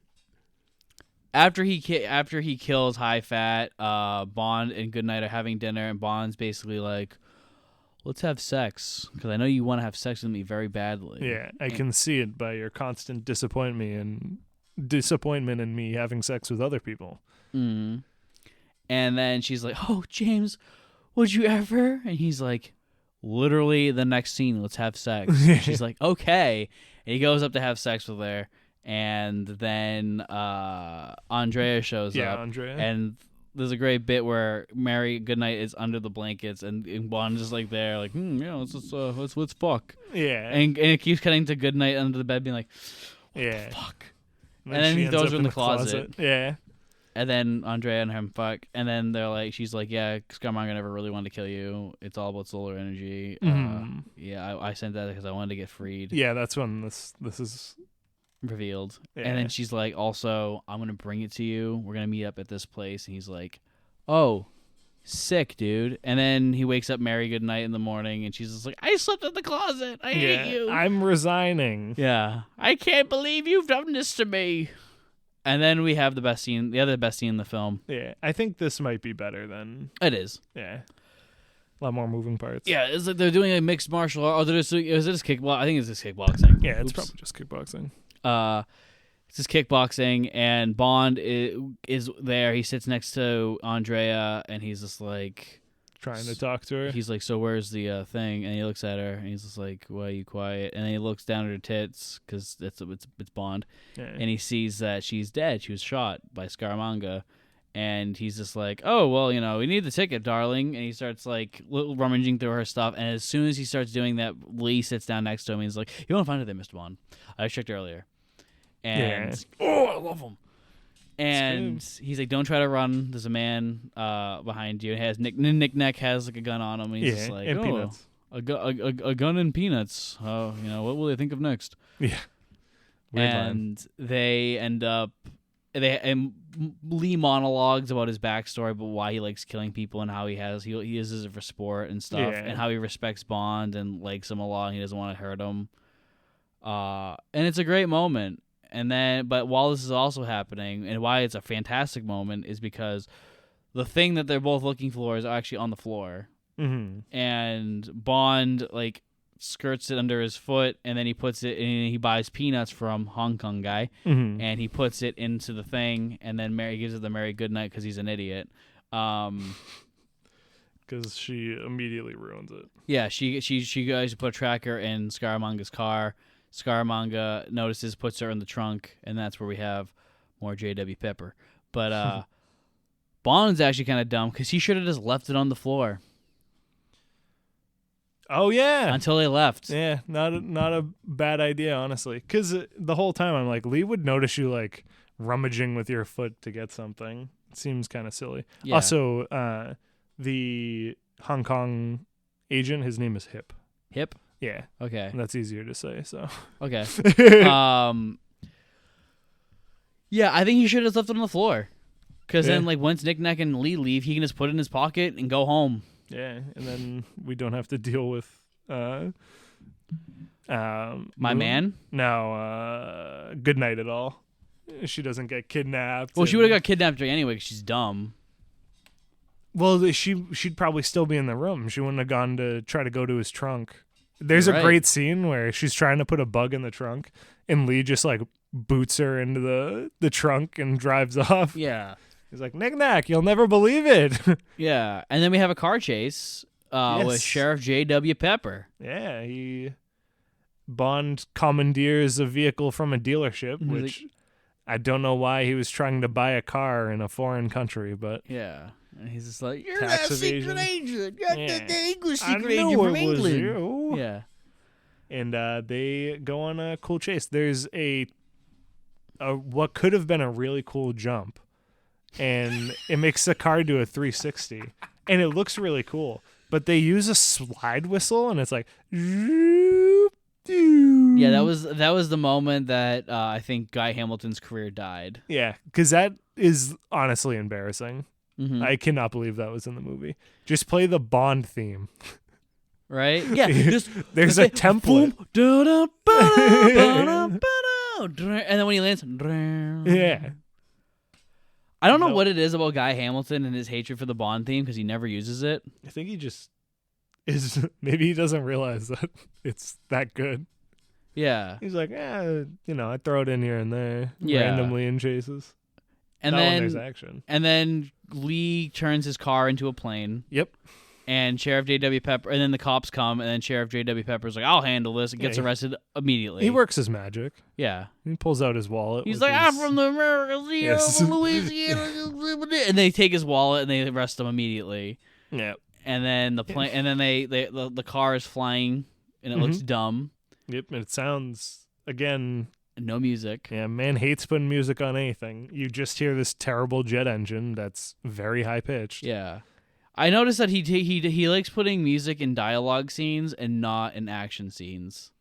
Speaker 1: After he kills High Fat, Bond and Goodnight are having dinner, and Bond's basically like, let's have sex, because I know you want to have sex with me very badly.
Speaker 2: Yeah, I can see it by your constant disappointment in me having sex with other people.
Speaker 1: Mm-hmm. And then she's like, oh, James, would you ever? And he's like, literally the next scene, let's have sex. She's like, okay. And he goes up to have sex with her, and then Andrea shows up.
Speaker 2: Yeah, Andrea.
Speaker 1: And there's a great bit where Mary Goodnight is under the blankets, and Bond's just like there, like, let's fuck.
Speaker 2: Yeah.
Speaker 1: And it keeps cutting to Goodnight under the bed, being like, what the fuck? And then he throws her in the closet.
Speaker 2: Yeah.
Speaker 1: And then Andrea and him fuck, and then they're like, she's like, yeah, Scaramanga never really wanted to kill you. It's all about solar energy. Yeah, I sent that because I wanted to get freed.
Speaker 2: Yeah, that's when this is
Speaker 1: revealed.
Speaker 2: Yeah.
Speaker 1: And then she's like, also, I'm gonna bring it to you. We're gonna meet up at this place. And he's like, oh, sick, dude. And then he wakes up Mary Goodnight in the morning, and she's just like, I slept in the closet. I hate you.
Speaker 2: I'm resigning.
Speaker 1: Yeah, I can't believe you've done this to me. And then we have the other best scene in the film.
Speaker 2: Yeah, I think this might be better than...
Speaker 1: It is.
Speaker 2: Yeah. A lot more moving parts.
Speaker 1: Yeah, it's like they're doing a mixed martial art. Is it just kickboxing? I think it's just kickboxing.
Speaker 2: Yeah, it's probably just kickboxing.
Speaker 1: It's just kickboxing, and Bond is there. He sits next to Andrea, and he's just like...
Speaker 2: Trying to talk to her.
Speaker 1: He's like, so where's the thing? And he looks at her, and he's just like, why are you quiet? And then he looks down at her tits, because it's Bond.
Speaker 2: Yeah.
Speaker 1: And he sees that she's dead. She was shot by Scaramanga. And he's just like, oh, well, we need the ticket, darling. And he starts, like, rummaging through her stuff. And as soon as he starts doing that, Lee sits down next to him. And he's like, you want to find out they missed Bond? I checked earlier. And, oh, I love him. And he's like, don't try to run. There's a man behind you. It has Nick Neck has like a gun on him. And he's just like,
Speaker 2: and
Speaker 1: oh,
Speaker 2: peanuts.
Speaker 1: A gun and peanuts. Oh, what will they think of next?
Speaker 2: Yeah. Weird
Speaker 1: and line. They end up... Lee monologues about his backstory, about why he likes killing people and how he uses it for sport and stuff, and how he respects Bond and likes him a lot. And he doesn't want to hurt him. And it's a great moment. But while this is also happening, and why it's a fantastic moment, is because the thing that they're both looking for is actually on the floor.
Speaker 2: Mm-hmm.
Speaker 1: And Bond, like, skirts it under his foot, and then he puts it in, he buys peanuts from Hong Kong guy, and he puts it into the thing, and then Mary gives it to Mary Goodnight because he's an idiot. Because
Speaker 2: she immediately ruins it.
Speaker 1: Yeah, she goes to put a tracker in Scaramanga's car. Scaramanga notices, puts her in the trunk, and that's where we have more J.W. Pepper. But Bond's actually kind of dumb because he should have just left it on the floor.
Speaker 2: Oh yeah,
Speaker 1: until they left.
Speaker 2: Yeah, not a bad idea, honestly. Because the whole time I'm like, Lee would notice you like rummaging with your foot to get something. It seems kind of silly. Yeah. Also, the Hong Kong agent, his name is Hip.
Speaker 1: Hip.
Speaker 2: Yeah.
Speaker 1: Okay.
Speaker 2: And that's easier to say. So.
Speaker 1: Okay. Yeah, I think he should have left it on the floor. Because then, like, once Nick Nack and Lee leave, he can just put it in his pocket and go home.
Speaker 2: Yeah, and then we don't have to deal with
Speaker 1: My man?
Speaker 2: No, Good Night at all. She doesn't get kidnapped.
Speaker 1: Well, she would have got kidnapped anyway because she's dumb.
Speaker 2: Well, she'd probably still be in the room. She wouldn't have gone to try to go to his trunk. There's a great scene where she's trying to put a bug in the trunk, and Lee just, like, boots her into the trunk and drives off.
Speaker 1: Yeah.
Speaker 2: He's like, Nick Nack, you'll never believe it.
Speaker 1: Yeah. And then we have a car chase with Sheriff J.W. Pepper.
Speaker 2: Yeah, Bond commandeers a vehicle from a dealership, which I don't know why he was trying to buy a car in a foreign country, but...
Speaker 1: Yeah. And he's just like,
Speaker 2: you're that secret
Speaker 1: agent. You're the English secret agent from England.
Speaker 2: You.
Speaker 1: Yeah.
Speaker 2: And they go on a cool chase. There's a what could have been a really cool jump, and it makes the car do a 360, and it looks really cool. But they use a slide whistle, and it's like...
Speaker 1: Yeah, that was the moment that I think Guy Hamilton's career died.
Speaker 2: Yeah, because that is honestly embarrassing.
Speaker 1: Mm-hmm.
Speaker 2: I cannot believe that was in the movie. Just play the Bond theme.
Speaker 1: Right? Yeah. Just
Speaker 2: There's a template.
Speaker 1: And then when he lands,
Speaker 2: yeah.
Speaker 1: I don't know what it is about Guy Hamilton and his hatred for the Bond theme because he never uses it.
Speaker 2: I think he just is. Maybe he doesn't realize that it's that good.
Speaker 1: Yeah.
Speaker 2: He's like, I throw it in here and there randomly in chases.
Speaker 1: And
Speaker 2: Not
Speaker 1: then
Speaker 2: when there's action.
Speaker 1: And then Lee turns his car into a plane.
Speaker 2: Yep.
Speaker 1: And Sheriff J.W. Pepper, and then the cops come, and then Sheriff J.W. Pepper's like, I'll handle this, and gets arrested immediately.
Speaker 2: He works his magic.
Speaker 1: Yeah.
Speaker 2: He pulls out his wallet.
Speaker 1: He's like, I'm from the Americas, from Louisiana. And they take his wallet, and they arrest him immediately.
Speaker 2: Yeah.
Speaker 1: And then the car is flying, and it looks dumb.
Speaker 2: Yep, and it sounds, again...
Speaker 1: No music.
Speaker 2: Yeah, man hates putting music on anything. You just hear this terrible jet engine that's very high-pitched.
Speaker 1: Yeah. I noticed that he likes putting music in dialogue scenes and not in action scenes.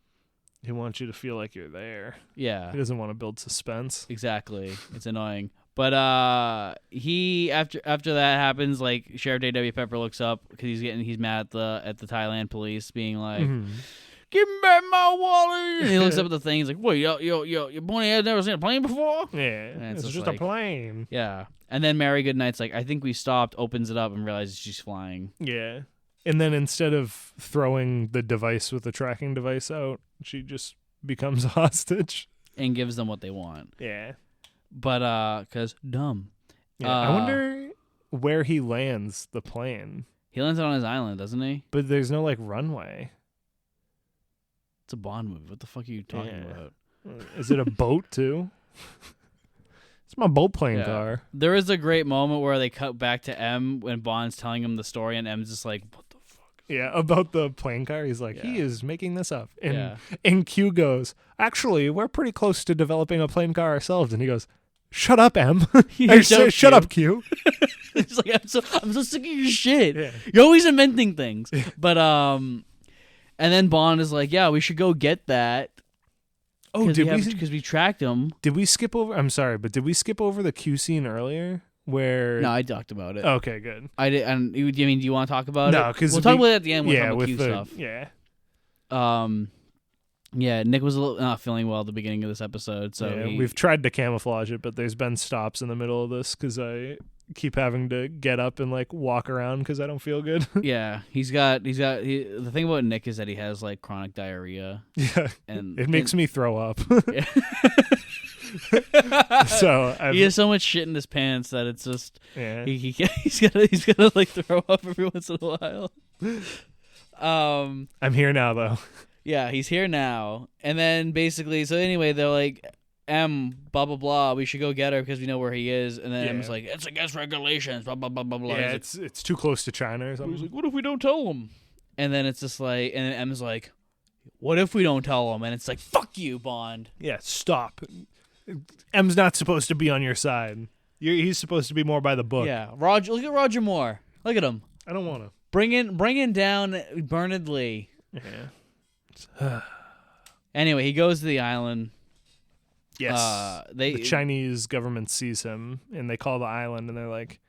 Speaker 2: He wants you to feel like you're there.
Speaker 1: Yeah.
Speaker 2: He doesn't want to build suspense.
Speaker 1: Exactly. It's annoying. But he after that happens, like Sheriff J.W. Pepper looks up because he's mad at the Thailand police being like, give me back my wallet. And he looks up at the thing. He's like, wait, your boy has never seen a plane before?
Speaker 2: Yeah, it's just like, a plane.
Speaker 1: Yeah. And then Mary Goodnight's like, I think we stopped, opens it up, and realizes she's flying.
Speaker 2: Yeah. And then instead of throwing the device with the tracking device out, she just becomes a hostage.
Speaker 1: And gives them what they want.
Speaker 2: Yeah.
Speaker 1: But, because dumb.
Speaker 2: Yeah, I wonder where he lands the plane.
Speaker 1: He lands it on his island, doesn't he?
Speaker 2: But there's no, like, runway.
Speaker 1: It's a Bond movie. What the fuck are you talking about?
Speaker 2: Is it a boat, too? It's my boat plane car.
Speaker 1: There is a great moment where they cut back to M when Bond's telling him the story, and M's just like, what the fuck?
Speaker 2: Yeah, about the plane car. He's like, he is making this up. And Q goes, actually, we're pretty close to developing a plane car ourselves. And he goes, shut up, M. Shut up, Q.
Speaker 1: He's like, I'm so sick of your shit.
Speaker 2: Yeah.
Speaker 1: You're always inventing things. But, and then Bond is like, yeah, we should go get that. Oh, because we tracked him.
Speaker 2: Did we skip over? I'm sorry, but did we skip over the Q scene earlier? Where?
Speaker 1: No, I talked about it.
Speaker 2: Okay, good.
Speaker 1: I did. And do you want to talk about it?
Speaker 2: No, because
Speaker 1: we'll talk about it at the end. We'll talk about
Speaker 2: with
Speaker 1: Q stuff.
Speaker 2: Yeah.
Speaker 1: Yeah. Nick was a little not feeling well at the beginning of this episode, so
Speaker 2: we've tried to camouflage it, but there's been stops in the middle of this because I keep having to get up and like walk around because I don't feel good.
Speaker 1: Yeah, the thing about Nick is that he has like chronic diarrhea.
Speaker 2: Yeah,
Speaker 1: and
Speaker 2: it makes me throw up.
Speaker 1: Yeah.
Speaker 2: So
Speaker 1: he has so much shit in his pants that it's just he's gonna like throw up every once in a while.
Speaker 2: I'm here now though.
Speaker 1: Yeah, he's here now, and then basically, so anyway, they're like, M, blah blah blah. We should go get her because we know where he is. And then M's like, it's against regulations. Blah blah blah blah blah.
Speaker 2: Yeah, it's too close to China or something.
Speaker 1: He's like, what if we don't tell him? And then it's just like, and then M's like, what if we don't tell him? And it's like, fuck you, Bond.
Speaker 2: Yeah, stop. M's not supposed to be on your side. He's supposed to be more by the book.
Speaker 1: Yeah, Roger. Look at Roger Moore. Look at him.
Speaker 2: I don't want to
Speaker 1: bring in down Bernard Lee.
Speaker 2: Yeah.
Speaker 1: Anyway, he goes to the island.
Speaker 2: Yes. The Chinese government sees him, and they call the island, and they're like,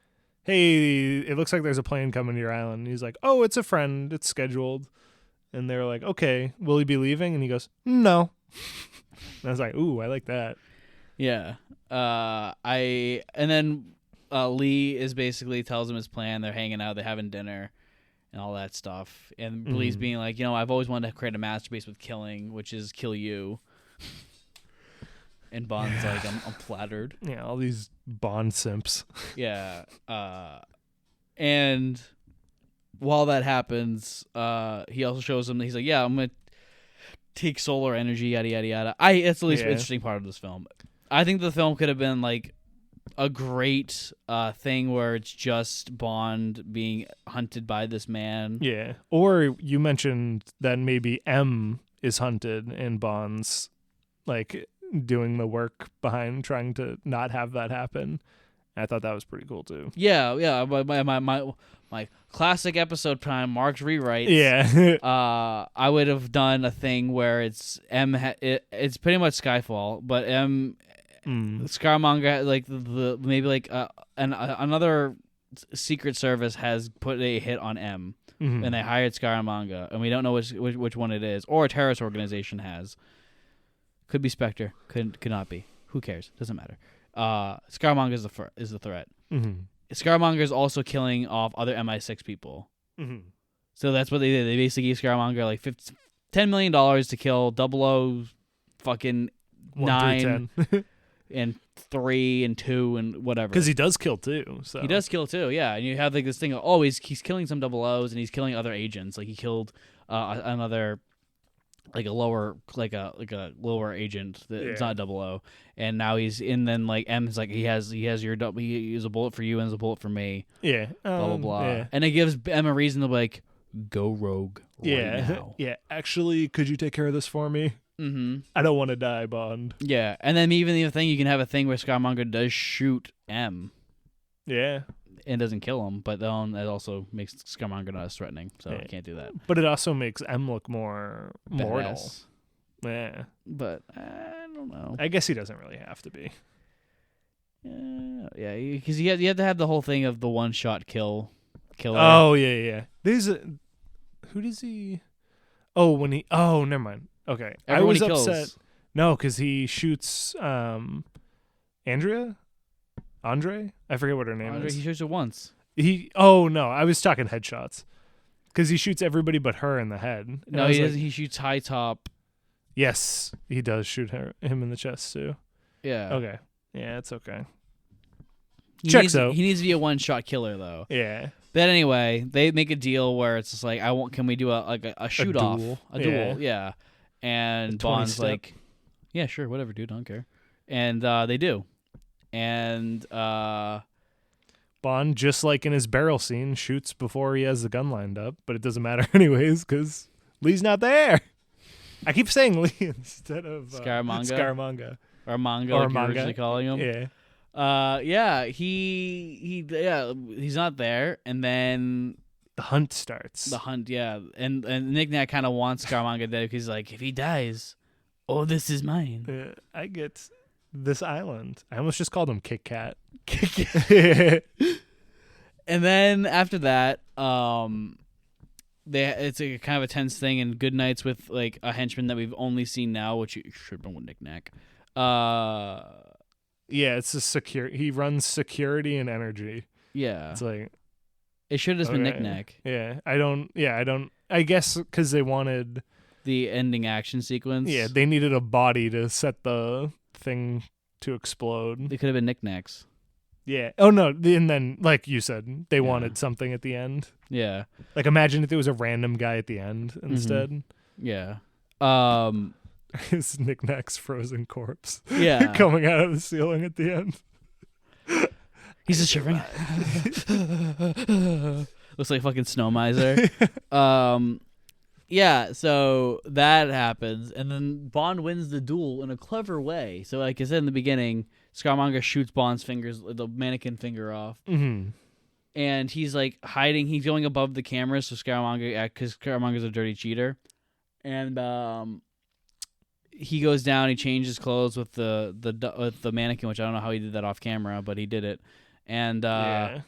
Speaker 2: hey, it looks like there's a plane coming to your island. And he's like, oh, it's a friend. It's scheduled. And they're like, okay, will he be leaving? And he goes, no. And I was like, ooh, I like that.
Speaker 1: Yeah. And then Lee is basically tells him his plan. They're hanging out. They're having dinner and all that stuff. And Lee's being like, I've always wanted to create a masterpiece with killing, which is kill you. And Bond's like, I'm flattered.
Speaker 2: Yeah, all these Bond simps.
Speaker 1: Yeah. And while that happens, he also shows him that he's like, yeah, I'm going to take solar energy, yada, yada, yada. It's the least interesting part of this film. I think the film could have been like a great thing where it's just Bond being hunted by this man.
Speaker 2: Yeah. Or you mentioned that maybe M is hunted and Bond's like doing the work behind trying to not have that happen. I thought that was pretty cool too.
Speaker 1: Yeah. My classic episode prime, Mark's rewrites.
Speaker 2: Yeah.
Speaker 1: I would have done a thing where it's M. It's pretty much Skyfall, but M. Scaramanga, like maybe like another Secret Service has put a hit on M, and they hired Scaramanga, and we don't know which one it is, or a terrorist organization has. Could be Spectre, could not be. Who cares? Doesn't matter. Scaramanga is the threat. Scaramanga is also killing off other MI6 people. So that's what they did. They basically gave Scaramanga like $10 million to kill 00 fucking 9 and 3 and 2 and whatever.
Speaker 2: Because he does kill too. So
Speaker 1: he does kill too, yeah. And you have like this thing of, he's killing some 00s and he's killing other agents. Like he killed another like a lower agent that's not 00, and now he's in. Then like M's like he has a bullet for you and there's a bullet for me.
Speaker 2: Yeah,
Speaker 1: blah blah blah.
Speaker 2: Yeah.
Speaker 1: And it gives M a reason to like go rogue. Right now.
Speaker 2: Yeah. Actually, could you take care of this for me? I don't want to die, Bond.
Speaker 1: Yeah, and then even the thing you can have a thing where Scaramanga does shoot M.
Speaker 2: Yeah.
Speaker 1: And doesn't kill him, but then that also makes Scaramanga not as threatening, so I can't do that.
Speaker 2: But it also makes M look more mortal. Yeah.
Speaker 1: But I don't know.
Speaker 2: I guess he doesn't really have to be.
Speaker 1: Yeah, because you have to have the whole thing of the one-shot killer.
Speaker 2: Oh, yeah. Who does he... Oh, never mind. Okay.
Speaker 1: Everyone
Speaker 2: I was upset. No, because he shoots Andre? I forget what her name is.
Speaker 1: He shoots her once.
Speaker 2: No, I was talking headshots. Because he shoots everybody but her in the head.
Speaker 1: No, he doesn't. He shoots High Top.
Speaker 2: Yes, he does shoot him in the chest too.
Speaker 1: Yeah.
Speaker 2: Okay. Yeah, it's okay.
Speaker 1: He needs to be a one-shot killer though.
Speaker 2: Yeah.
Speaker 1: But anyway, they make a deal where it's just like, can we do a shoot off? A duel, yeah. And Bond's like, yeah, sure, whatever, dude, I don't care. And they do. And
Speaker 2: Bond, just like in his barrel scene, shoots before he has the gun lined up, but it doesn't matter anyways because Lee's not there. I keep saying Lee instead of
Speaker 1: Scaramanga. Or Manga, like you're originally calling him.
Speaker 2: Yeah.
Speaker 1: He's not there, and then
Speaker 2: the hunt starts.
Speaker 1: and Nick Nack kind of wants Scaramanga dead because he's like, if he dies, this is mine.
Speaker 2: I get this island. I almost just called him Kit Kat.
Speaker 1: And then after that, it's a kind of a tense thing, and good nights with like a henchman that we've only seen now, which you should have been with Nick Nack.
Speaker 2: Yeah, it's a he runs security and energy.
Speaker 1: Yeah.
Speaker 2: It's like
Speaker 1: it should have just been Nick Nack.
Speaker 2: Yeah. I guess because they wanted
Speaker 1: the ending action sequence.
Speaker 2: Yeah, they needed a body to set the thing to explode.
Speaker 1: They could have been Nick Nacks.
Speaker 2: Yeah. Oh no, and then like you said, they wanted something at the end.
Speaker 1: Yeah.
Speaker 2: Like imagine if there was a random guy at the end instead.
Speaker 1: Yeah.
Speaker 2: His Nick Nack's frozen corpse.
Speaker 1: Yeah.
Speaker 2: Coming out of the ceiling at the end.
Speaker 1: He's just shivering. Looks like fucking Snow Miser. Yeah, so that happens, and then Bond wins the duel in a clever way. So like I said in the beginning, Scaramanga shoots Bond's fingers, the mannequin finger off. And he's like hiding. He's going above the camera, so Scaramanga, because Scaramanga's a dirty cheater. And he goes down. He changes clothes with the mannequin, which I don't know how he did that off camera, but he did it. And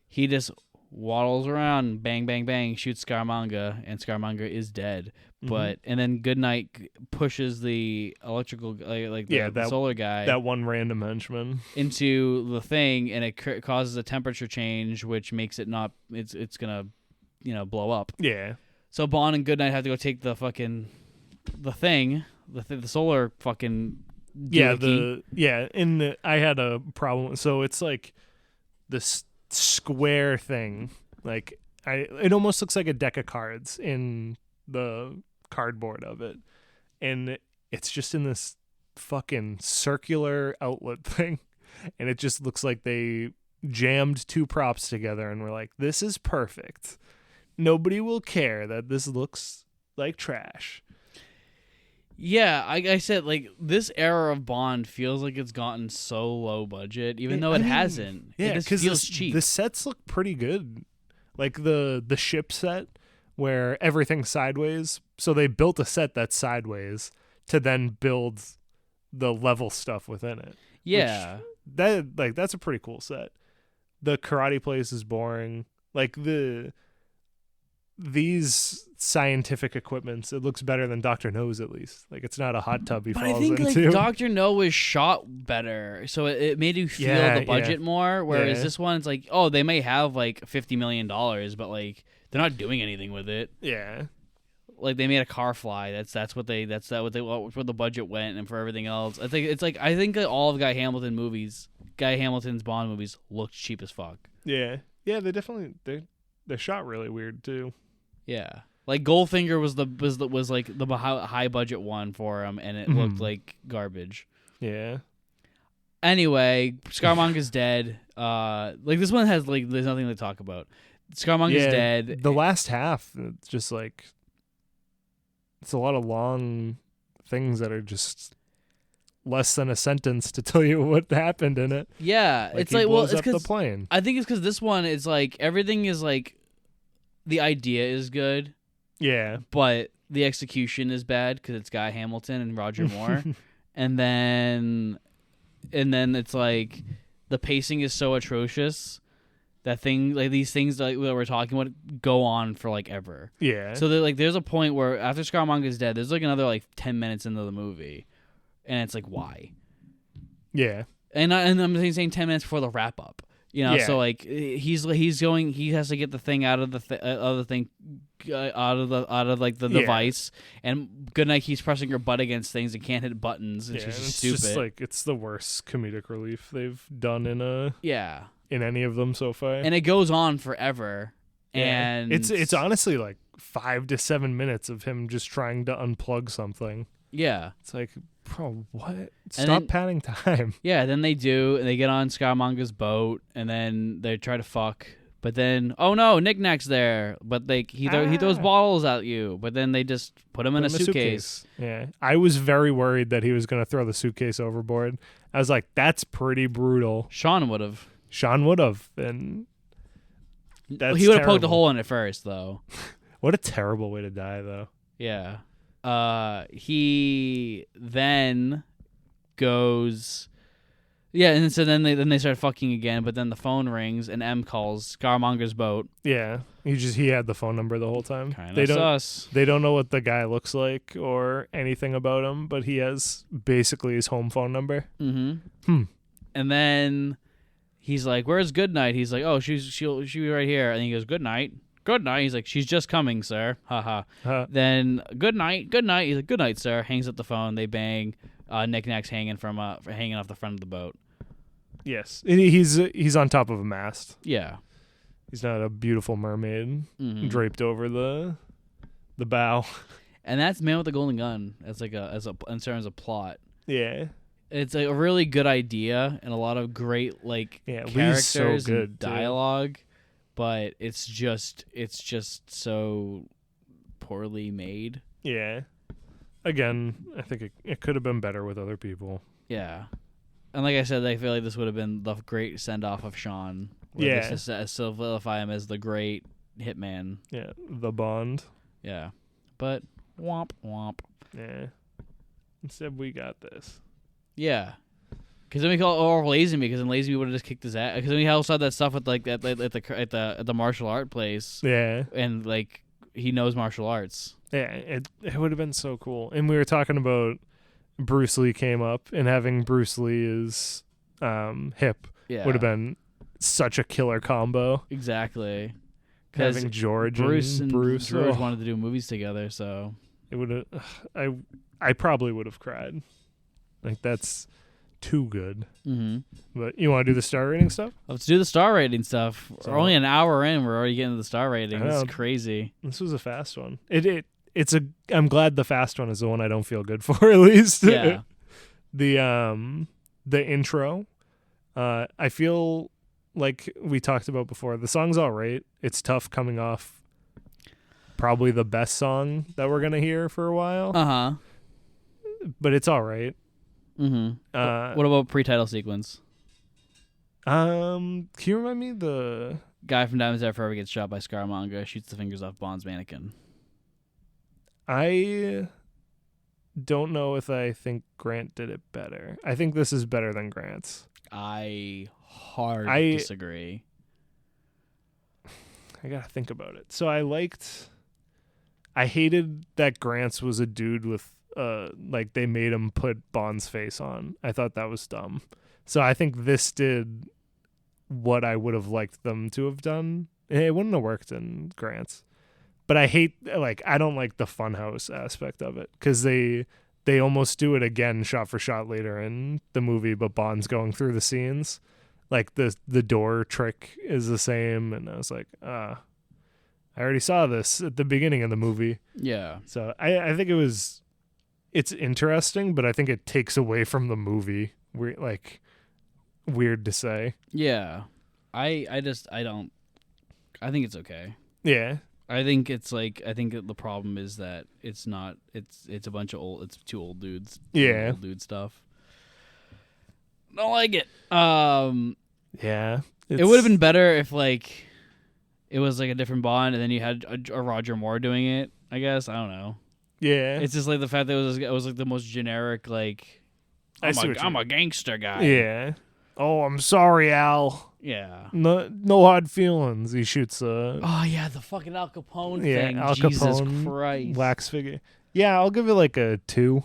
Speaker 1: he just waddles around, bang, bang, bang, shoots Scaramanga, and Scaramanga is dead. But and then Goodnight pushes the electrical the solar guy,
Speaker 2: that one random henchman,
Speaker 1: into the thing, and it causes a temperature change, which makes it not it's gonna blow up.
Speaker 2: Yeah.
Speaker 1: So Bond and Goodnight have to go take the fucking the solar fucking
Speaker 2: I had a problem. So it's like this square thing, like it almost looks like a deck of cards in the cardboard of it, and it's just in this fucking circular outlet thing, and it just looks like they jammed two props together and were like, this is perfect, nobody will care that this looks like trash.
Speaker 1: Yeah, I said, like, this era of Bond feels like it's gotten so low budget, even though it hasn't.
Speaker 2: Yeah,
Speaker 1: it just feels cheap.
Speaker 2: The sets look pretty good, like the ship set where everything's sideways. So they built a set that's sideways to then build the level stuff within it.
Speaker 1: Yeah,
Speaker 2: that's a pretty cool set. The karate place is boring. Like these scientific equipments, it looks better than Dr. No's at least. Like it's not a hot tub he falls into.
Speaker 1: But I think like Dr. No was shot better, so it made you feel the budget more. Whereas this one, it's like, oh, they may have like $50 million, but like they're not doing anything with it.
Speaker 2: Yeah.
Speaker 1: Like they made a car fly. That's what the budget went, and for everything else, I think that all of Guy Hamilton's Bond movies looked cheap as fuck.
Speaker 2: Yeah, they definitely they're shot really weird too.
Speaker 1: Yeah, like Goldfinger was like the high budget one for him, and it looked like garbage.
Speaker 2: Yeah.
Speaker 1: Anyway, Scaramanga's dead. Like this one has like there's nothing to talk about. Scaramanga's dead.
Speaker 2: The last half, it's just like it's a lot of long things that are just less than a sentence to tell you what happened in it.
Speaker 1: Yeah,
Speaker 2: like
Speaker 1: it's like
Speaker 2: blows
Speaker 1: it's
Speaker 2: up the plane.
Speaker 1: I think it's because this one is like everything is like the idea is good.
Speaker 2: Yeah,
Speaker 1: but the execution is bad because it's Guy Hamilton and Roger Moore, and then it's like the pacing is so atrocious that these things like that we're talking about go on for like ever.
Speaker 2: Yeah.
Speaker 1: So like there's a point where after Scaramanga's dead, there's like another like 10 minutes into the movie, and it's like why?
Speaker 2: Yeah.
Speaker 1: And I'm saying 10 minutes before the wrap up. So like he has to get the thing out of the device, and Goodnight keeps pressing her butt against things and can't hit buttons, and she's just stupid.
Speaker 2: Just like it's the worst comedic relief they've done in any of them so far,
Speaker 1: and it goes on forever.
Speaker 2: Yeah.
Speaker 1: And
Speaker 2: it's honestly like 5 to 7 minutes of him just trying to unplug something.
Speaker 1: Yeah,
Speaker 2: it's like, bro, what? Stop padding time.
Speaker 1: Yeah, then they do, and they get on Scaramanga's boat, and then they try to fuck. But then, oh no, Knick-Knack's there. But he throws bottles at you. But then they just put him in a suitcase.
Speaker 2: Yeah, I was very worried that he was going to throw the suitcase overboard. I was like, that's pretty brutal.
Speaker 1: Sean would have,
Speaker 2: and
Speaker 1: he would have poked a hole in it first, though.
Speaker 2: What a terrible way to die, though.
Speaker 1: Yeah. He then goes, and so then they start fucking again, but then the phone rings and M calls Scaramanga's boat.
Speaker 2: Yeah, he had the phone number the whole time.
Speaker 1: Kind of sus.
Speaker 2: They don't know what the guy looks like or anything about him, but he has basically his home phone number.
Speaker 1: Mm-hmm. And then he's like, "Where's Goodnight?" He's like, "Oh, she'll be right here." And he goes, "Goodnight." Good night. He's like, "She's just coming, sir." Haha. Then good night. He's like, "Good night, sir." Hangs up the phone. They bang. Knick-Knack's hanging off the front of the boat.
Speaker 2: Yes, he's on top of a mast.
Speaker 1: Yeah,
Speaker 2: he's not a beautiful mermaid draped over the bow.
Speaker 1: And that's Man with the Golden Gun as in terms of plot.
Speaker 2: Yeah,
Speaker 1: it's a really good idea and a lot of great characters and dialogue. Too. But it's just so poorly made.
Speaker 2: Yeah. Again, I think it could have been better with other people.
Speaker 1: Yeah. And like I said, I feel like this would have been the great send-off of Sean.
Speaker 2: Yeah.
Speaker 1: This is solidify him as the great hitman.
Speaker 2: Yeah, the Bond.
Speaker 1: Yeah. But womp womp.
Speaker 2: Yeah. Instead, we got this.
Speaker 1: Yeah. Because then we call Lazenby, because then Lazenby would have just kicked his ass. Because then we also had that stuff with like at the martial art place.
Speaker 2: Yeah.
Speaker 1: And like he knows martial arts.
Speaker 2: Yeah, it would have been so cool. And we were talking about Bruce Lee came up, and having Bruce Lee as Hip would have been such a killer combo.
Speaker 1: Exactly.
Speaker 2: Having George
Speaker 1: and
Speaker 2: Bruce
Speaker 1: wanted to do movies together, so
Speaker 2: it would have. I probably would have cried. Like, that's too good.
Speaker 1: Mm-hmm.
Speaker 2: But you want to do the star rating stuff?
Speaker 1: Let's do the star rating stuff. So, we're only an hour in. We're already getting to the star rating. This is crazy.
Speaker 2: This was a fast one. I'm glad the fast one is the one I don't feel good for, at least.
Speaker 1: Yeah.
Speaker 2: The intro, I feel like we talked about before. The song's all right. It's tough coming off probably the best song that we're gonna hear for a while.
Speaker 1: Uh-huh.
Speaker 2: But it's all right.
Speaker 1: Mm-hmm. What about pre-title sequence?
Speaker 2: Can you remind me the
Speaker 1: guy from Diamonds Are Forever gets shot by Scaramanga, shoots the fingers off Bond's mannequin.
Speaker 2: I don't know if I think Grant did it better. I think this is better than Grant's.
Speaker 1: I disagree.
Speaker 2: I gotta think about it. So I hated that Grant's was a dude with like they made him put Bond's face on. I thought that was dumb. So I think this did what I would have liked them to have done. It wouldn't have worked in Grant's. But I don't like the funhouse aspect of it, because they almost do it again shot for shot later in the movie, but Bond's going through the scenes. Like the door trick is the same, and I was like, I already saw this at the beginning of the movie.
Speaker 1: Yeah.
Speaker 2: So I think it's interesting, but I think it takes away from the movie. Weird to say.
Speaker 1: Yeah. I think it's okay.
Speaker 2: Yeah.
Speaker 1: I think the problem is that it's a bunch of it's two old dudes.
Speaker 2: Yeah.
Speaker 1: Old dude stuff. Don't like it.
Speaker 2: Yeah.
Speaker 1: It would have been better if like it was like a different Bond, and then you had a Roger Moore doing it. I guess I don't know.
Speaker 2: Yeah.
Speaker 1: It's just like the fact that it was like the most generic like I'm a gangster guy.
Speaker 2: Yeah. Oh, I'm sorry, Al.
Speaker 1: Yeah.
Speaker 2: No hard feelings. He shoots
Speaker 1: oh yeah, the fucking Al Capone thing.
Speaker 2: Al
Speaker 1: Jesus
Speaker 2: Capone
Speaker 1: Christ.
Speaker 2: wax figure. Yeah, I'll give it like a 2.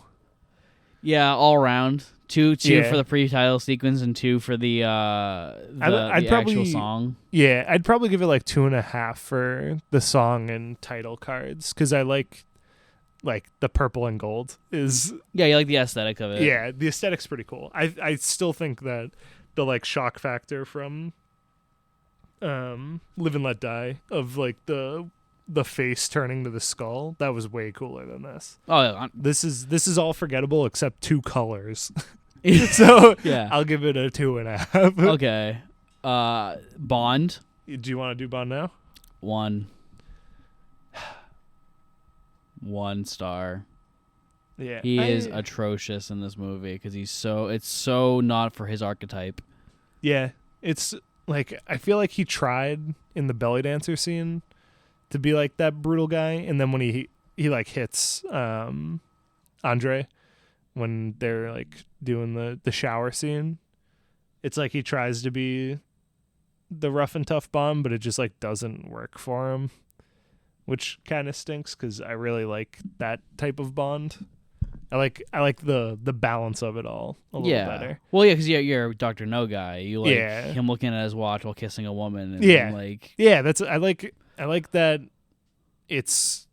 Speaker 1: Yeah, all around. 2 for the pre-title sequence and 2 for the actual song.
Speaker 2: Yeah, I'd probably give it like 2.5 for the song and title cards, because I like the purple and gold is.
Speaker 1: Yeah, you like the aesthetic of it.
Speaker 2: Yeah, the aesthetic's pretty cool. I still think that the like shock factor from Live and Let Die of like the face turning to the skull, that was way cooler than this.
Speaker 1: Oh, yeah.
Speaker 2: This is all forgettable except 2 colors. So
Speaker 1: yeah,
Speaker 2: I'll give it a 2.5.
Speaker 1: Okay. Bond.
Speaker 2: Do you want to do Bond now?
Speaker 1: 1 star.
Speaker 2: Yeah,
Speaker 1: he is atrocious in this movie because it's so not for his archetype.
Speaker 2: Yeah, it's like I feel like he tried in the belly dancer scene to be like that brutal guy, and then when he like hits Andre when they're like doing the shower scene, it's like he tries to be the rough and tough Bond, but it just like doesn't work for him, which kind of stinks because I really like that type of Bond. I like the balance of it all a little better.
Speaker 1: Well, yeah, because you're a Dr. No guy. You like him looking at his watch while kissing a woman. And
Speaker 2: that's I like that. It's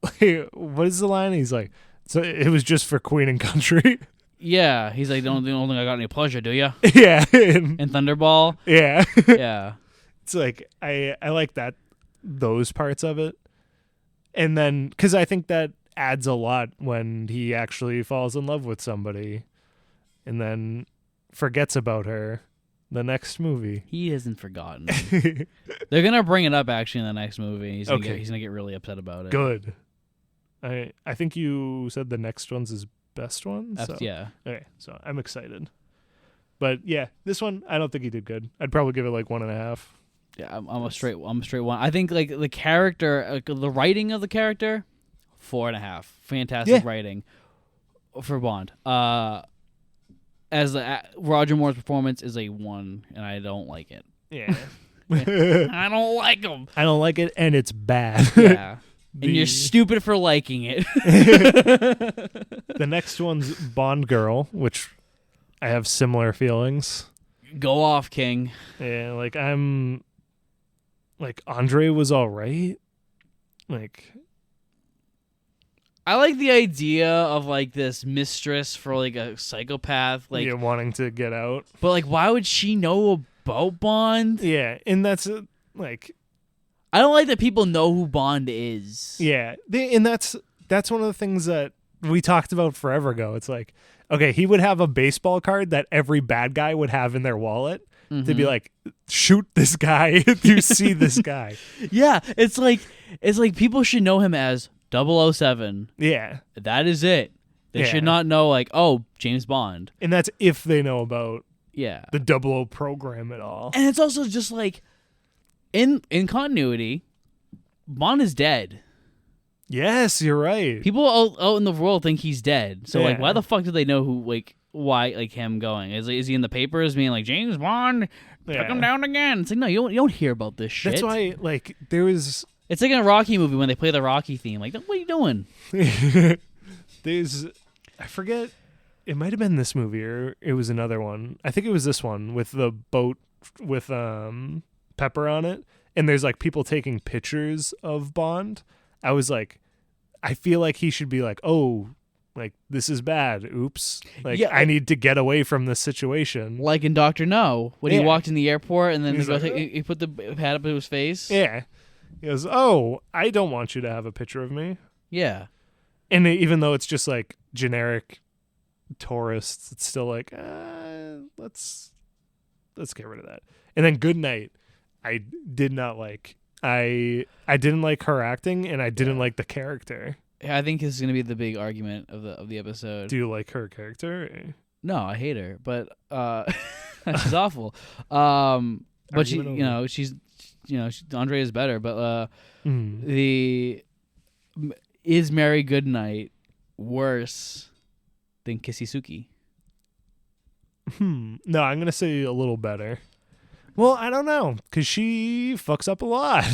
Speaker 2: what is the line? He's like, so it was just for Queen and Country.
Speaker 1: Yeah, he's like, don't think I got any pleasure, do you?
Speaker 2: Yeah,
Speaker 1: and Thunderball.
Speaker 2: Yeah,
Speaker 1: yeah.
Speaker 2: It's like I like those parts of it, and then because I think that adds a lot when he actually falls in love with somebody, and then forgets about her. The next movie,
Speaker 1: he isn't forgotten. They're gonna bring it up actually in the next movie. He's gonna get really upset about it.
Speaker 2: Good. I think you said the next one's his best one.
Speaker 1: Yeah.
Speaker 2: Okay, so I'm excited. But yeah, this one I don't think he did good. I'd probably give it like 1.5.
Speaker 1: Yeah, I'm a straight 1. I think like the character, the writing of the character, 4.5. Fantastic writing. for Bond. As Roger Moore's performance is a 1, and I don't like it.
Speaker 2: Yeah.
Speaker 1: I don't like him.
Speaker 2: I don't like it, and it's bad.
Speaker 1: Yeah. And you're stupid for liking it.
Speaker 2: The next one's Bond Girl, which I have similar feelings.
Speaker 1: Go off, King.
Speaker 2: Yeah, like I'm like Andre was all right. Like
Speaker 1: I like the idea of like this mistress for like a psychopath, like
Speaker 2: wanting to get out.
Speaker 1: But like, why would she know about Bond?
Speaker 2: Yeah, and that's like
Speaker 1: I don't like that people know who Bond is.
Speaker 2: Yeah, and that's one of the things that we talked about forever ago. It's like, okay, he would have a baseball card that every bad guy would have in their wallet to be like, shoot this guy if you see this guy.
Speaker 1: Yeah, it's like people should know him as 007.
Speaker 2: Yeah.
Speaker 1: That is it. They should not know like, oh, James Bond.
Speaker 2: And that's if they know about
Speaker 1: the
Speaker 2: 00 program at all.
Speaker 1: And it's also just like in continuity, Bond is dead.
Speaker 2: Yes, you're right.
Speaker 1: People out in the world think he's dead. So like, why the fuck do they know why him going? Is he in the papers being like, James Bond, took him down again? It's like, no, you don't hear about this shit.
Speaker 2: That's why like there was.
Speaker 1: It's like in a Rocky movie when they play the Rocky theme. Like, what are you doing?
Speaker 2: I forget. It might have been this movie or it was another one. I think it was this one with the boat with Pepper on it, and there's like people taking pictures of Bond. I was like, I feel like he should be like, oh, like this is bad. Oops. Like I need to get away from this situation.
Speaker 1: Like in Dr. No, when he walked in the airport and then
Speaker 2: he
Speaker 1: put the pad up to his face.
Speaker 2: Yeah. He goes, oh, I don't want you to have a picture of me.
Speaker 1: Yeah.
Speaker 2: And even though it's just like generic tourists, it's still like, let's get rid of that. And then Good Night, I did not like. I didn't like her acting, and I didn't like the character.
Speaker 1: I think this is gonna be the big argument of the episode.
Speaker 2: Do you like her character?
Speaker 1: No, I hate her, but she's awful. But she's Andre is better. But is Mary Goodnight worse than Kisisuke?
Speaker 2: No, I'm gonna say a little better. Well, I don't know, because she fucks up a lot.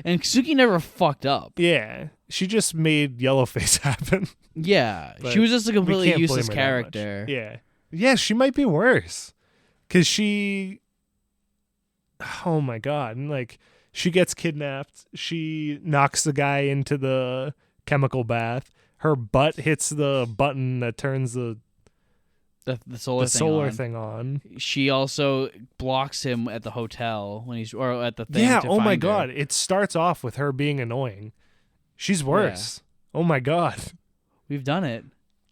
Speaker 1: And Kisuke never fucked up.
Speaker 2: Yeah. She just made Yellowface happen.
Speaker 1: Yeah.
Speaker 2: But
Speaker 1: she was just a completely useless character.
Speaker 2: Yeah. Yeah, she might be worse. Because she... Oh, my God. And, like, she gets kidnapped. She knocks the guy into the chemical bath. Her butt hits the button that turns the solar thing on.
Speaker 1: She also blocks him at the hotel when he's at the thing.
Speaker 2: Yeah,
Speaker 1: oh
Speaker 2: my God. It starts off with her being annoying. She's worse. Yeah. Oh my God.
Speaker 1: We've done it.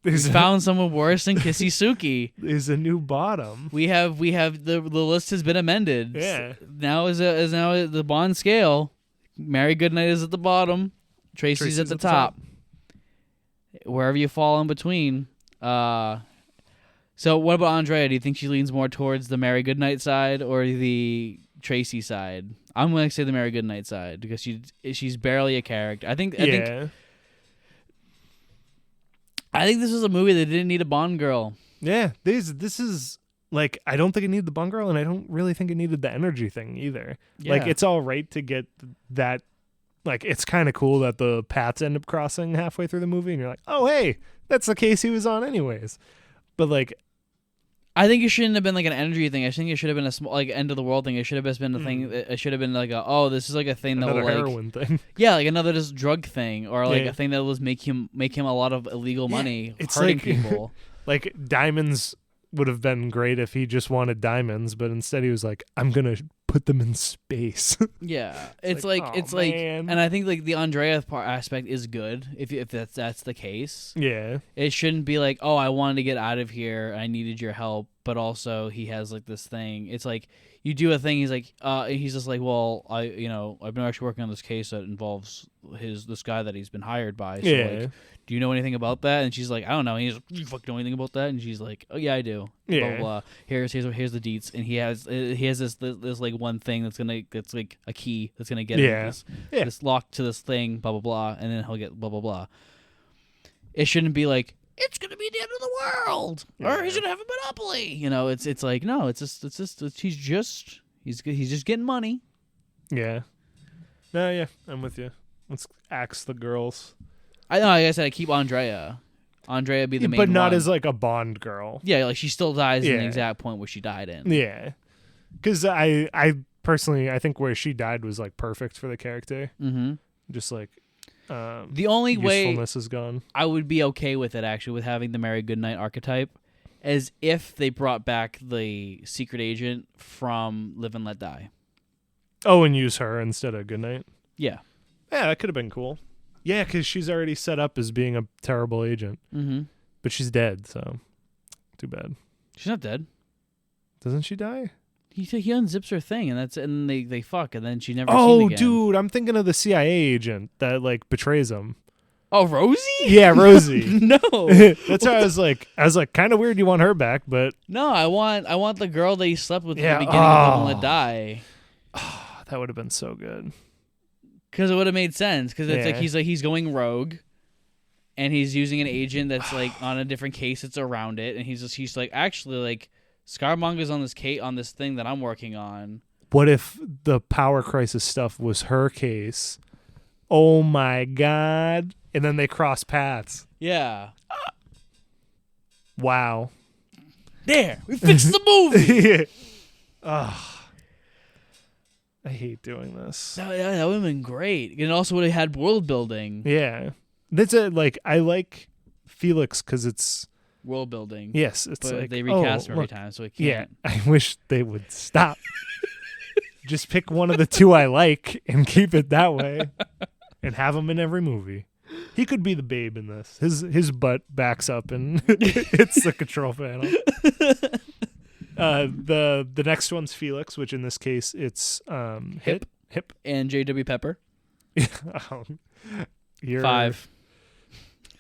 Speaker 1: We found someone worse than Kisisuke.
Speaker 2: There's a new bottom.
Speaker 1: We have the list has been amended.
Speaker 2: Yeah.
Speaker 1: Now is the Bond scale. Mary Goodnight is at the bottom. Tracy's at the top. Wherever you fall in between. So what about Andrea? Do you think she leans more towards the Mary Goodnight side or the Tracy side? I'm going to say the Mary Goodnight side because she's barely a character. I think this is a movie that didn't need a Bond girl.
Speaker 2: Yeah, this is like I don't think it needed the Bond girl, and I don't really think it needed the energy thing either. Yeah. Like it's all right to get that. Like it's kind of cool that the paths end up crossing halfway through the movie, and you're like, oh hey, that's the case he was on anyways. But like.
Speaker 1: I think it shouldn't have been like an energy thing. I think it should have been a small, like end of the world thing. It should have just been a thing. It should have been like this is like a thing
Speaker 2: another
Speaker 1: that will
Speaker 2: heroin thing.
Speaker 1: Yeah, like another just drug thing or like a thing that will make him a lot of illegal money, hurting people.
Speaker 2: Like diamonds would have been great if he just wanted diamonds, but instead he was like, I'm gonna put them in space.
Speaker 1: Yeah, it's like and I think like the Andrea aspect is good if that's the case.
Speaker 2: Yeah,
Speaker 1: it shouldn't be like, oh, I wanted to get out of here, I needed your help, but also he has like this thing. It's like you do a thing, he's like, he's just like, well, I've been actually working on this case that involves this guy that he's been hired by. So like, do you know anything about that? And she's like, I don't know. And he's like, you fucking know anything about that? And she's like, oh yeah, I do.
Speaker 2: Yeah.
Speaker 1: Blah, blah, blah. Here's the deets, and he has this like one thing that's like a key that's gonna get him this lock to this thing, blah blah blah, and then he'll get blah blah blah. It shouldn't be like, it's gonna be the end of the world,
Speaker 2: Yeah.
Speaker 1: or he's gonna have a monopoly. You know, it's like no, he's just getting money.
Speaker 2: Yeah. No, yeah, I'm with you. Let's axe the girls.
Speaker 1: I know, like I said, I keep Andrea. Andrea be the main
Speaker 2: but not
Speaker 1: one.
Speaker 2: as like a Bond girl.
Speaker 1: Yeah, like she still dies in the
Speaker 2: Yeah.
Speaker 1: exact point where she died in.
Speaker 2: Yeah. Because I personally, I think where she died was like perfect for the character.
Speaker 1: Mm-hmm.
Speaker 2: Just like
Speaker 1: The only way
Speaker 2: usefulness is gone.
Speaker 1: I would be okay with it, actually, with having the Mary Goodnight archetype, is if they brought back the secret agent from Live and Let Die.
Speaker 2: Oh, and use her instead of Goodnight.
Speaker 1: Yeah.
Speaker 2: Yeah, that could have been cool. Yeah, because she's already set up as being a terrible agent.
Speaker 1: Mm-hmm.
Speaker 2: But she's dead, so too bad.
Speaker 1: She's not dead.
Speaker 2: Doesn't she die?
Speaker 1: He unzips her thing, and they fuck, and then she never.
Speaker 2: Oh,
Speaker 1: seen again.
Speaker 2: dude, I'm thinking of the CIA agent that like betrays him.
Speaker 1: Oh, Rosie?
Speaker 2: Yeah, Rosie.
Speaker 1: No.
Speaker 2: That's how I was like, kind of weird. You want her back, but
Speaker 1: No, I want the girl that he slept with
Speaker 2: Yeah,
Speaker 1: at the beginning of Live and Let Die.
Speaker 2: that would have been so good.
Speaker 1: Because it would have made sense. Because it's
Speaker 2: Yeah.
Speaker 1: like he's going rogue, and he's using an agent that's like on a different case that's around it, and he's like, actually, like, Scaramouche's on this thing that I'm working on.
Speaker 2: What if the power crisis stuff was her case? Oh my god! And then they cross paths.
Speaker 1: Yeah.
Speaker 2: Wow.
Speaker 1: There, we fixed the movie.
Speaker 2: Ugh. I hate doing this.
Speaker 1: that would have been great. And it also would have had world building.
Speaker 2: Yeah, that's it. Like I like Felix because it's
Speaker 1: World building.
Speaker 2: yes, it's
Speaker 1: But
Speaker 2: like
Speaker 1: they recast him every
Speaker 2: look.
Speaker 1: time, so it
Speaker 2: Yeah,
Speaker 1: can't.
Speaker 2: I wish they would stop. Just pick one of the two I like and keep it that way, and have him in every movie. He could be the babe in this. His butt backs up and hits the control panel. The next one's Felix, which in this case it's Hip.
Speaker 1: And J.W. Pepper.
Speaker 2: You're,
Speaker 1: 5.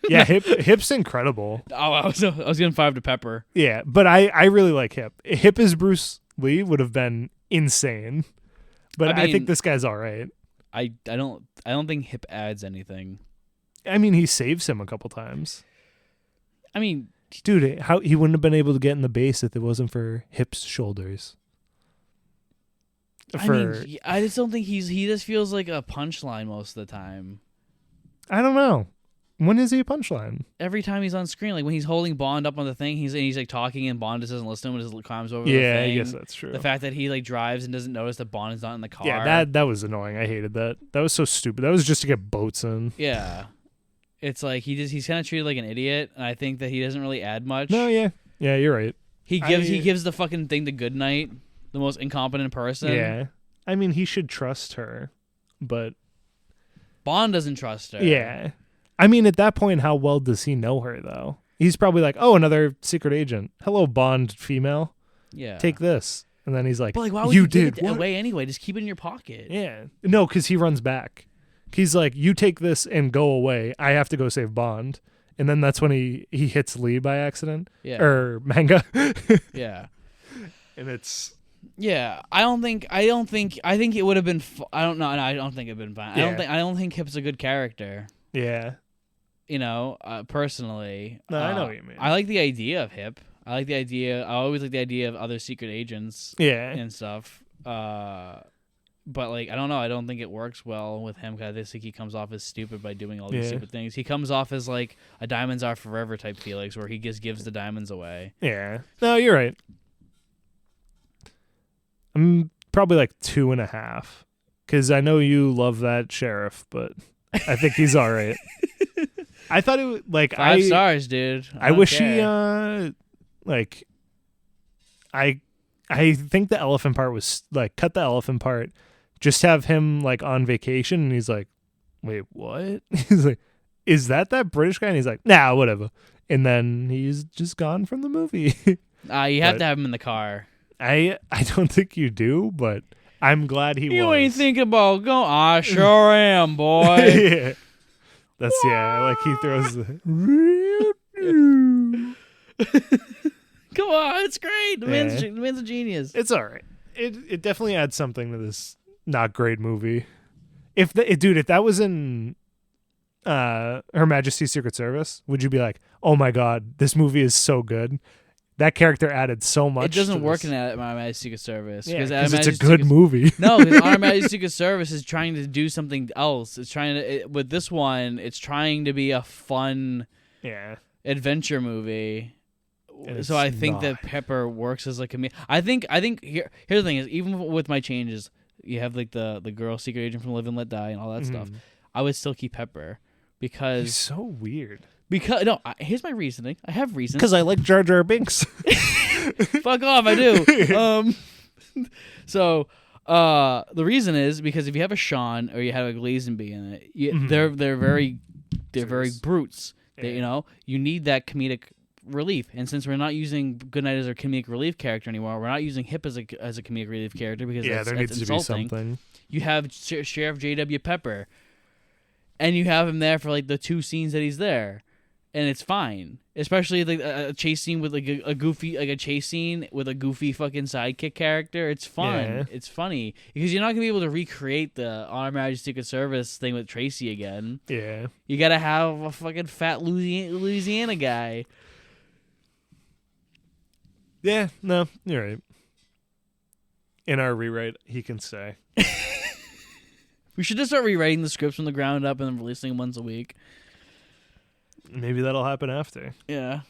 Speaker 2: Yeah, Hip's incredible.
Speaker 1: Oh, I was giving 5 to Pepper.
Speaker 2: Yeah, but I really like Hip. Hip as Bruce Lee would have been insane, but I
Speaker 1: mean,
Speaker 2: think this guy's all right.
Speaker 1: I don't think Hip adds anything.
Speaker 2: I mean, he saves him a couple times.
Speaker 1: I mean,
Speaker 2: Dude, how he wouldn't have been able to get in the base if it wasn't for Hip's shoulders.
Speaker 1: I just don't think he just feels like a punchline most of the time.
Speaker 2: I don't know. When is he a punchline?
Speaker 1: Every time he's on screen, like when he's holding Bond up on the thing, he's like talking and Bond just doesn't listen to him and just climbs over the
Speaker 2: Yeah,
Speaker 1: thing.
Speaker 2: I guess that's true.
Speaker 1: The fact that he like drives and doesn't notice that Bond is not in the car.
Speaker 2: Yeah, that was annoying. I hated that. That was so stupid. That was just to get boats in.
Speaker 1: Yeah. It's like he's kind of treated like an idiot, and I think that he doesn't really add much.
Speaker 2: No, yeah. Yeah, you're right.
Speaker 1: He gives the fucking thing to Goodnight, the most incompetent person.
Speaker 2: Yeah. I mean, he should trust her, but
Speaker 1: Bond doesn't trust her.
Speaker 2: yeah. I mean, at that point, how well does he know her, though? He's probably like, oh, another secret agent. Hello, Bond female.
Speaker 1: Yeah.
Speaker 2: Take this. And then he's like,
Speaker 1: But like, why would
Speaker 2: you
Speaker 1: you
Speaker 2: did
Speaker 1: give it
Speaker 2: what?
Speaker 1: away anyway? Just keep it in your pocket.
Speaker 2: Yeah. No, because he runs back. He's like, you take this and go away. I have to go save Bond. And then that's when he hits Lee by accident.
Speaker 1: Yeah.
Speaker 2: Or Manga.
Speaker 1: Yeah.
Speaker 2: And it's...
Speaker 1: Yeah, I think it would have been. I don't know. No, I don't think it'd been fine.
Speaker 2: Yeah.
Speaker 1: I don't think Hip's a good character.
Speaker 2: Yeah.
Speaker 1: You know, personally.
Speaker 2: No, I know what you mean.
Speaker 1: I like the idea of Hip. I always like the idea of other secret agents.
Speaker 2: Yeah.
Speaker 1: And stuff. But like, I don't know. I don't think it works well with him because I just think he comes off as stupid by doing all these stupid things. He comes off as like a diamonds are forever type Felix, where he just gives the diamonds away.
Speaker 2: Yeah. No, you're right. I'm probably like 2.5 because I know you love that sheriff, but I think he's all right. I thought it was like
Speaker 1: 5 stars, dude.
Speaker 2: I wish he like I think the elephant part was like cut the elephant part, just have him like on vacation, and he's like, wait, what? He's like, is that British guy? And he's like, nah, whatever. And then he's just gone from the movie.
Speaker 1: You have to have him in the car.
Speaker 2: I don't think you do, but I'm glad he was.
Speaker 1: You ain't thinking about going. I sure am, boy.
Speaker 2: Yeah. That's like he throws the.
Speaker 1: Come on, it's great. The man's a genius.
Speaker 2: It's all right. It definitely adds something to this not great movie. If that was in Her Majesty's Secret Service, would you be like, oh my god, this movie is so good. That character added so much.
Speaker 1: It doesn't work
Speaker 2: this.
Speaker 1: in Our Majesty's Secret Service.
Speaker 2: Yeah, because it's a good movie.
Speaker 1: No, because Our Majesty's Secret Service is trying to do something else. It's trying to with this one. It's trying to be a fun, adventure movie. So I think that Pepper works as like a. I think here's the thing is, even with my changes, you have like the girl secret agent from Live and Let Die and all that stuff. I would still keep Pepper because
Speaker 2: he's so weird.
Speaker 1: Because here's my reasoning. I have reasons.
Speaker 2: Because I like Jar Jar Binks.
Speaker 1: Fuck off, I do. So the reason is because if you have a Sean or you have a Lazenby in it, they're very brutes. They, you need that comedic relief. And since we're not using Goodnight as our comedic relief character anymore, we're not using Hip as a comedic relief character because
Speaker 2: there needs to be something.
Speaker 1: You have Sheriff J.W. Pepper, and you have him there for like the 2 scenes that he's there. And it's fine, especially like a chase scene with like a goofy, like a chase scene with a goofy fucking sidekick character. It's fun. Yeah. It's funny because you're not gonna be able to recreate the Our Majesty's Secret Service thing with Tracy again.
Speaker 2: Yeah,
Speaker 1: you gotta have a fucking fat Louisiana guy.
Speaker 2: Yeah, no, you're right. In our rewrite, he can stay.
Speaker 1: We should just start rewriting the scripts from the ground up and then releasing them once a week.
Speaker 2: Maybe that'll happen after.
Speaker 1: Yeah.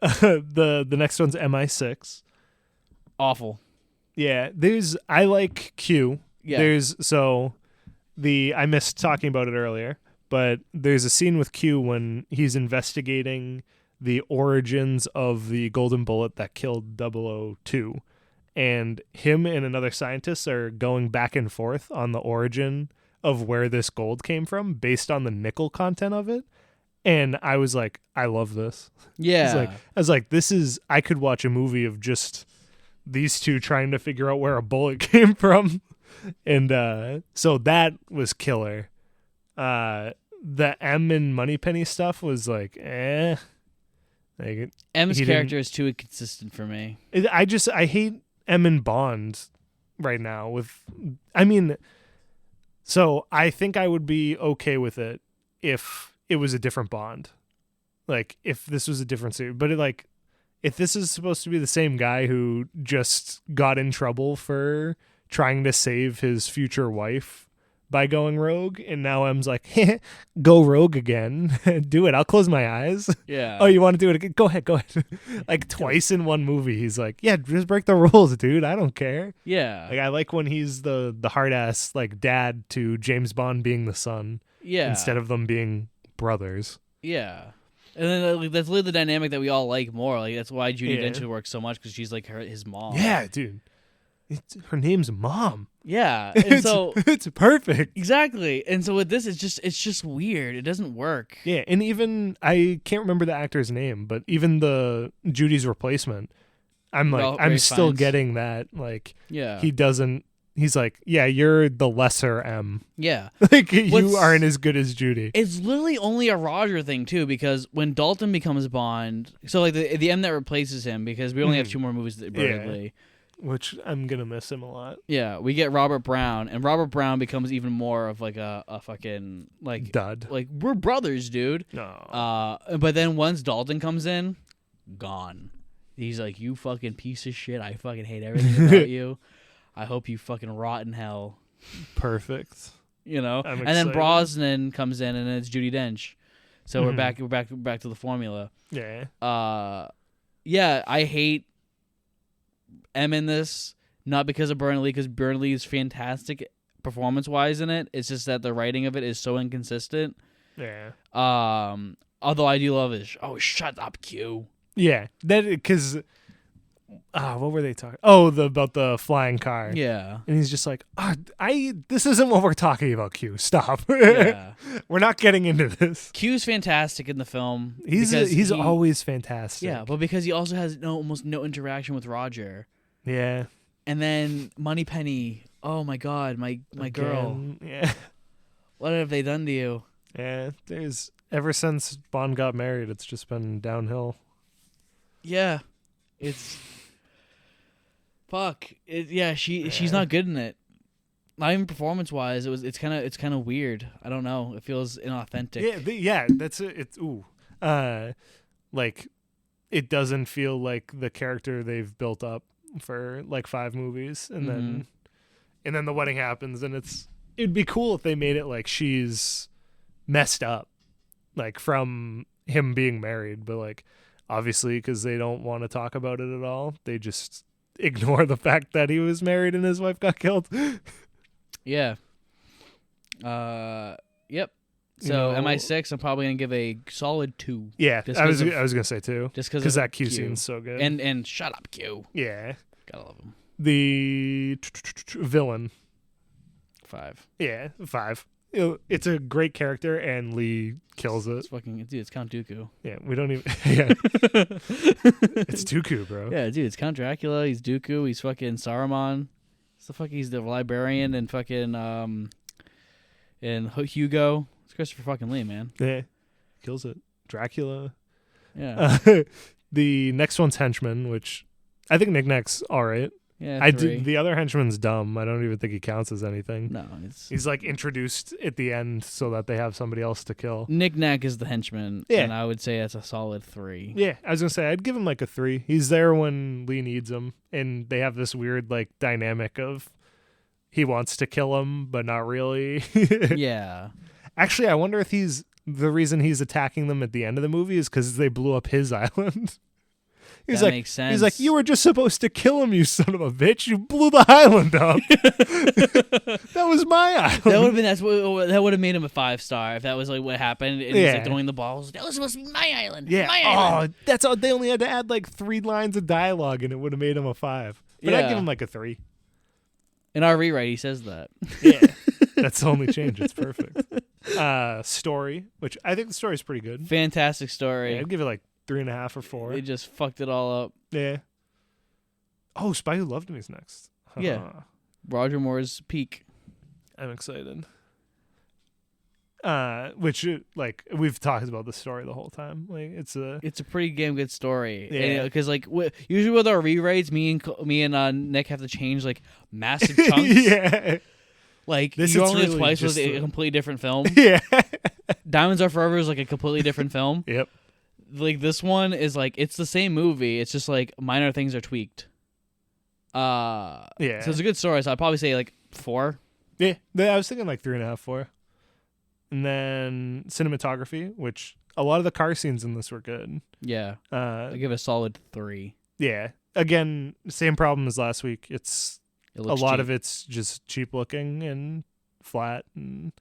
Speaker 2: The next one's MI6.
Speaker 1: Awful.
Speaker 2: Yeah, I like Q.
Speaker 1: Yeah.
Speaker 2: I missed talking about it earlier, but there's a scene with Q when he's investigating the origins of the golden bullet that killed 002. And him and another scientist are going back and forth on the origin of where this gold came from based on the nickel content of it. And I was like, I love this.
Speaker 1: Yeah.
Speaker 2: I was like, I could watch a movie of just these two trying to figure out where a bullet came from. And so that was killer. The M and Moneypenny stuff was like, eh. Like,
Speaker 1: M's character is too inconsistent for me.
Speaker 2: I hate M and Bond right now so I think I would be okay with it if it was a different Bond. Like, if this was a different series. But if this is supposed to be the same guy who just got in trouble for trying to save his future wife by going rogue, and now M's like, go rogue again. Do it. I'll close my eyes.
Speaker 1: Yeah.
Speaker 2: Oh, you want to do it again? Go ahead. Like, twice in one movie, he's like, yeah, just break the rules, dude. I don't care.
Speaker 1: Yeah.
Speaker 2: Like, I like when he's the hard-ass, like, dad to James Bond being the son.
Speaker 1: Yeah.
Speaker 2: Instead of them being brothers.
Speaker 1: Yeah. And then that's literally the dynamic that we all like more. Like, that's why Judi Dench works so much, because she's like his mom.
Speaker 2: Yeah, dude. Her name's Mom.
Speaker 1: Yeah, and so
Speaker 2: it's perfect.
Speaker 1: Exactly. And so with this, it's just weird. It doesn't work.
Speaker 2: Yeah, and even I can't remember the actor's name, but even the Judy's replacement, I'm still getting that. Like,
Speaker 1: yeah,
Speaker 2: he doesn't. He's like, yeah, you're the lesser M.
Speaker 1: Yeah.
Speaker 2: Like, you aren't as good as Judy.
Speaker 1: It's literally only a Roger thing, too, because when Dalton becomes Bond, so like the M that replaces him, because we only have 2 more movies that Bradley.
Speaker 2: Which I'm going to miss him a lot.
Speaker 1: Yeah, we get Robert Brown, and Robert Brown becomes even more of like a fucking, like,
Speaker 2: dud.
Speaker 1: Like, we're brothers, dude.
Speaker 2: No.
Speaker 1: But then once Dalton comes in, gone. He's like, you fucking piece of shit. I fucking hate everything about you. I hope you fucking rot in hell.
Speaker 2: Perfect.
Speaker 1: And then Brosnan comes in, and it's Judi Dench. So we're back to the formula.
Speaker 2: Yeah.
Speaker 1: Yeah, I hate M in this, not because of Bernard Lee, because Bernard Lee is fantastic performance-wise in it. It's just that the writing of it is so inconsistent.
Speaker 2: Yeah.
Speaker 1: Although I do love it. Oh, shut up, Q.
Speaker 2: Yeah, that because. What were they talking? Oh, about the flying car.
Speaker 1: Yeah.
Speaker 2: And he's just like, this isn't what we're talking about, Q. Stop.
Speaker 1: Yeah.
Speaker 2: We're not getting into this.
Speaker 1: Q's fantastic in the film.
Speaker 2: He's always fantastic.
Speaker 1: Yeah, but because he also has almost no interaction with Roger.
Speaker 2: Yeah.
Speaker 1: And then Moneypenny. Oh my God, my girl.
Speaker 2: Yeah.
Speaker 1: What have they done to you?
Speaker 2: Yeah, ever since Bond got married, it's just been downhill.
Speaker 1: Yeah. It's fuck. She's not good in it. Not even performance wise. It's kind of weird. I don't know. It feels inauthentic.
Speaker 2: Yeah, that's it. It's like it doesn't feel like the character they've built up for like 5 movies, and then the wedding happens, and it'd be cool if they made it like she's messed up, like from him being married, but like obviously because they don't want to talk about it at all, they just ignore the fact that he was married and his wife got killed.
Speaker 1: Yeah. Yep. So MI6, I'm probably gonna give a solid 2.
Speaker 2: Yeah, I was gonna say 2,
Speaker 1: just because
Speaker 2: that Q scene's so good.
Speaker 1: And shut up, Q.
Speaker 2: Yeah,
Speaker 1: gotta love him.
Speaker 2: The villain.
Speaker 1: 5.
Speaker 2: Yeah, 5. It's a great character, and Lee kills it.
Speaker 1: It's Count Dooku.
Speaker 2: Yeah, we don't even. Yeah, it's Dooku, bro.
Speaker 1: Yeah, dude, it's Count Dracula. He's Dooku. He's fucking Saruman. He's the librarian and fucking and Hugo. It's Christopher fucking Lee, man.
Speaker 2: Yeah, kills it. Dracula.
Speaker 1: Yeah.
Speaker 2: The next one's Henchman, which I think Knick-Knack's all right.
Speaker 1: Yeah, 3.
Speaker 2: The other henchman's dumb. I don't even think he counts as anything.
Speaker 1: No,
Speaker 2: he's like introduced at the end so that they have somebody else to kill.
Speaker 1: Knick-Knack is the henchman, and I would say that's a solid 3.
Speaker 2: Yeah, I was gonna say I'd give him like a 3. He's there when Lee needs him, and they have this weird like dynamic of he wants to kill him, but not really.
Speaker 1: Yeah.
Speaker 2: Actually, I wonder if the reason he's attacking them at the end of the movie is because they blew up his island.
Speaker 1: That makes sense.
Speaker 2: He's like, you were just supposed to kill him, you son of a bitch. You blew the island up. That was my island.
Speaker 1: That would have made him a 5-star if that was like what happened. And he's like throwing the balls. That was supposed to be my island.
Speaker 2: Yeah.
Speaker 1: My island.
Speaker 2: Oh, that's all. They only had to add like 3 lines of dialogue, and it would have made him a 5. But I'd give him like a 3.
Speaker 1: In our rewrite, he says that.
Speaker 2: Yeah. That's the only change. It's perfect. Story, which I think the story's pretty good.
Speaker 1: Fantastic story.
Speaker 2: Yeah, I'd give it like 3.5 or 4.
Speaker 1: They just fucked it all up.
Speaker 2: Yeah. Oh, Spy Who Loved Me is next.
Speaker 1: Yeah. Roger Moore's peak.
Speaker 2: I'm excited. Which like we've talked about the story the whole time. Like it's a
Speaker 1: pretty damn good story.
Speaker 2: Yeah.
Speaker 1: Because like usually with our rewrites, me and Nick have to change like massive chunks.
Speaker 2: Yeah.
Speaker 1: Like
Speaker 2: this
Speaker 1: you only
Speaker 2: really
Speaker 1: have twice with a completely different film.
Speaker 2: Yeah.
Speaker 1: Diamonds Are Forever is like a completely different film.
Speaker 2: Yep.
Speaker 1: Like this one is like it's the same movie. It's just like minor things are tweaked. Yeah. So it's a good story. So I'd probably say like 4.
Speaker 2: Yeah. I was thinking like 3.5, 4. And then cinematography, which a lot of the car scenes in this were good.
Speaker 1: Yeah. I give it a solid 3.
Speaker 2: Yeah. Again, same problem as last week. A lot
Speaker 1: cheap.
Speaker 2: of it's just cheap looking and flat and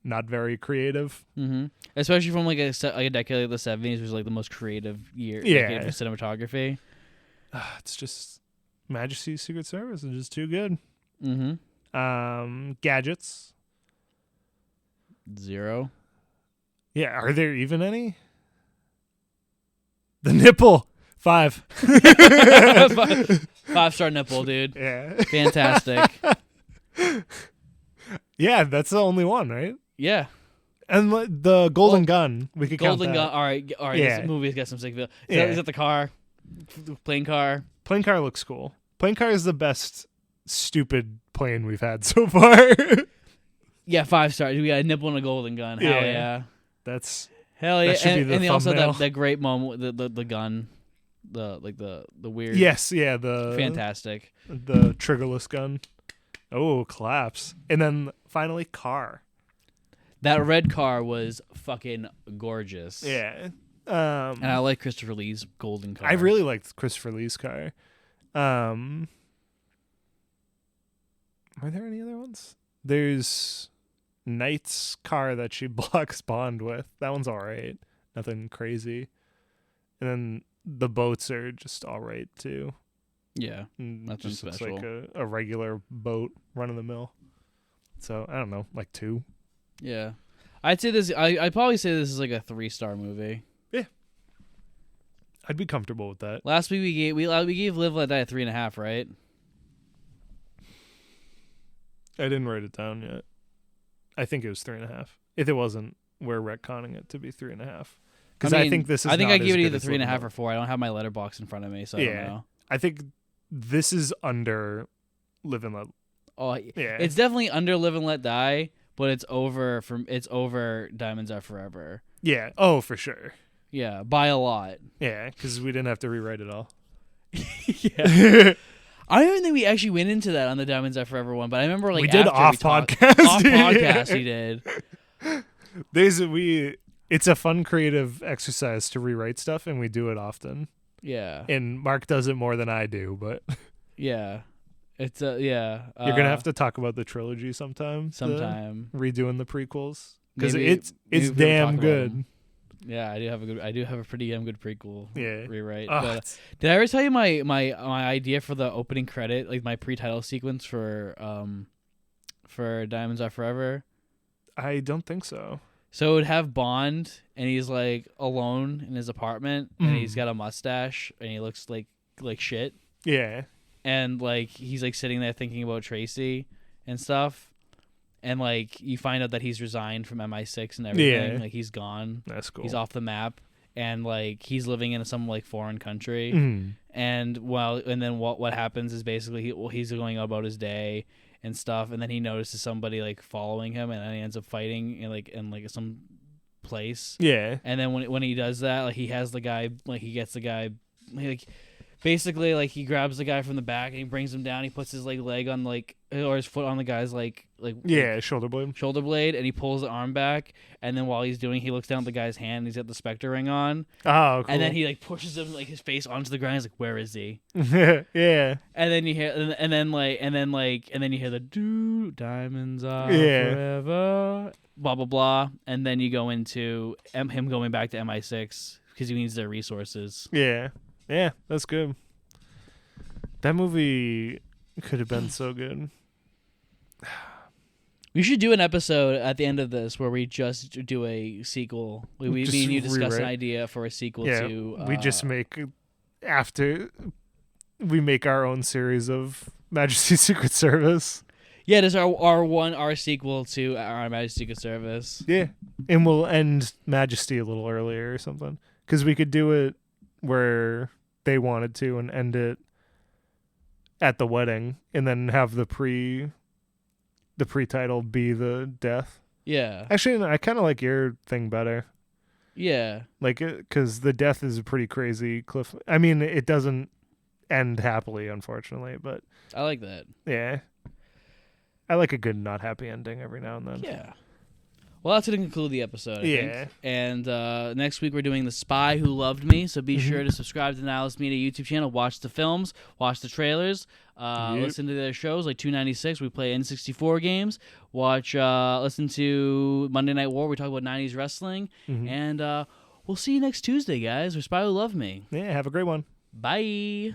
Speaker 2: not very creative.
Speaker 1: Mm-hmm. Especially from like a decade like the 70s, which was like the most creative decade for cinematography.
Speaker 2: It's just Majesty's Secret Service is just too good.
Speaker 1: Mm-hmm.
Speaker 2: Gadgets.
Speaker 1: 0.
Speaker 2: Yeah, are there even any? The nipple. 5.
Speaker 1: 5-star nipple, dude.
Speaker 2: Yeah.
Speaker 1: Fantastic.
Speaker 2: Yeah, that's the only one, right?
Speaker 1: Yeah.
Speaker 2: And the golden gun, we could count that.
Speaker 1: Golden gun. All right.
Speaker 2: Yeah.
Speaker 1: This movie's got some sick feel.
Speaker 2: Is
Speaker 1: that the car? Plane car?
Speaker 2: Plane car looks cool. Plane car is the best stupid plane we've had so far.
Speaker 1: Yeah, 5 stars. We got a nipple and a golden gun. Hell yeah. Hell yeah.
Speaker 2: That should be the
Speaker 1: and they also
Speaker 2: thumbnail.
Speaker 1: that great moment with the gun. The weird.
Speaker 2: Yes, yeah,
Speaker 1: fantastic.
Speaker 2: The triggerless gun. Oh, collapse. And then finally car.
Speaker 1: That red car was fucking gorgeous.
Speaker 2: Yeah.
Speaker 1: And I like Christopher Lee's golden car.
Speaker 2: I really liked Christopher Lee's car. Are there any other ones? There's Knight's car that she blocks Bond with. That one's all right. Nothing crazy. And then the boats are just all right too.
Speaker 1: Yeah, nothing
Speaker 2: just
Speaker 1: special.
Speaker 2: looks like a regular boat, run of the mill. So I don't know, like 2.
Speaker 1: Yeah, I'd say this. I'd probably say this is like a 3-star movie.
Speaker 2: Yeah, I'd be comfortable with that.
Speaker 1: Last week we gave Live Let Die a 3.5, right?
Speaker 2: I didn't write it down yet. I think it was 3.5. If it wasn't, we're retconning it to be 3.5. Because I think this is.
Speaker 1: I think
Speaker 2: not
Speaker 1: I give
Speaker 2: as
Speaker 1: it
Speaker 2: good
Speaker 1: either
Speaker 2: as
Speaker 1: 3.5 or 4. I don't have my letterbox in front of me, so I don't know.
Speaker 2: I think this is under Live and Let.
Speaker 1: Oh
Speaker 2: Yeah,
Speaker 1: it's definitely under Live and Let Die, but it's over Diamonds Are Forever.
Speaker 2: Yeah. Oh, for sure.
Speaker 1: Yeah, by a lot.
Speaker 2: Yeah, because we didn't have to rewrite it all.
Speaker 1: Yeah. I don't even think we actually went into that on the Diamonds Are Forever one, but I remember like
Speaker 2: we did
Speaker 1: after
Speaker 2: off
Speaker 1: we talked,
Speaker 2: podcast.
Speaker 1: off podcast we did.
Speaker 2: It's a fun creative exercise to rewrite stuff, and we do it often.
Speaker 1: Yeah.
Speaker 2: And Mark does it more than I do, but
Speaker 1: Yeah. It's yeah.
Speaker 2: You're gonna have to talk about the trilogy sometime. Redoing the prequels because it's damn good.
Speaker 1: Yeah, I do have a pretty damn good prequel rewrite.
Speaker 2: Oh,
Speaker 1: but, did I ever tell you my idea for the opening credit, like my pre-title sequence for Diamonds Are Forever?
Speaker 2: I don't think so.
Speaker 1: So it would have Bond, and he's like alone in his apartment, and he's got a mustache, and he looks like shit.
Speaker 2: Yeah.
Speaker 1: And like he's like sitting there thinking about Tracy and stuff. And like you find out that he's resigned from MI6 and everything.
Speaker 2: Yeah.
Speaker 1: Like he's gone.
Speaker 2: That's cool.
Speaker 1: He's off the map, and like he's living in some like foreign country. And then what happens is basically he's going about his day and stuff, and then he notices somebody like following him, and then he ends up fighting in some place.
Speaker 2: Yeah.
Speaker 1: And then when he does that, like he has the guy, like he gets the guy, like basically like he grabs the guy from the back and he brings him down. He puts his like leg on like or his foot on the guy's
Speaker 2: shoulder blade,
Speaker 1: and he pulls the arm back. And then while he's doing, he looks down at the guy's hand. And he's got the Spectre ring on.
Speaker 2: Oh, cool.
Speaker 1: And then he like pushes him like his face onto the ground. He's like, "Where is he?"
Speaker 2: Yeah.
Speaker 1: And then you hear, and then you hear the "Do diamonds are forever," blah blah blah, and then you go into him going back to MI6 because he needs their resources.
Speaker 2: Yeah. Yeah, that's good. That movie could have been so good.
Speaker 1: We should do an episode at the end of this where we just do a sequel. Me and you discuss an idea for a sequel to...
Speaker 2: we just make... After... We make our own series of Majesty's Secret Service.
Speaker 1: Yeah, there's our sequel to our Majesty's Secret Service.
Speaker 2: Yeah. And we'll end Majesty a little earlier or something. Because we could do it where they wanted to and end it at the wedding and then have the pre-title be the death.
Speaker 1: Yeah.
Speaker 2: Actually, I kind of like your thing better.
Speaker 1: Yeah.
Speaker 2: Like, because the death is a pretty crazy cliff. I mean, it doesn't end happily, unfortunately, but...
Speaker 1: I like that.
Speaker 2: Yeah. I like a good not happy ending every now and then.
Speaker 1: Yeah. Well, that's going to conclude the episode, I think. And next week we're doing The Spy Who Loved Me, so be sure to subscribe to the Nihilist Media YouTube channel, watch the films, watch the trailers, listen to their shows like 296, we play N64 games, listen to Monday Night War, we talk about 90s wrestling, and we'll see you next Tuesday, guys, for Spy Who Loved Me.
Speaker 2: Yeah, have a great one.
Speaker 1: Bye.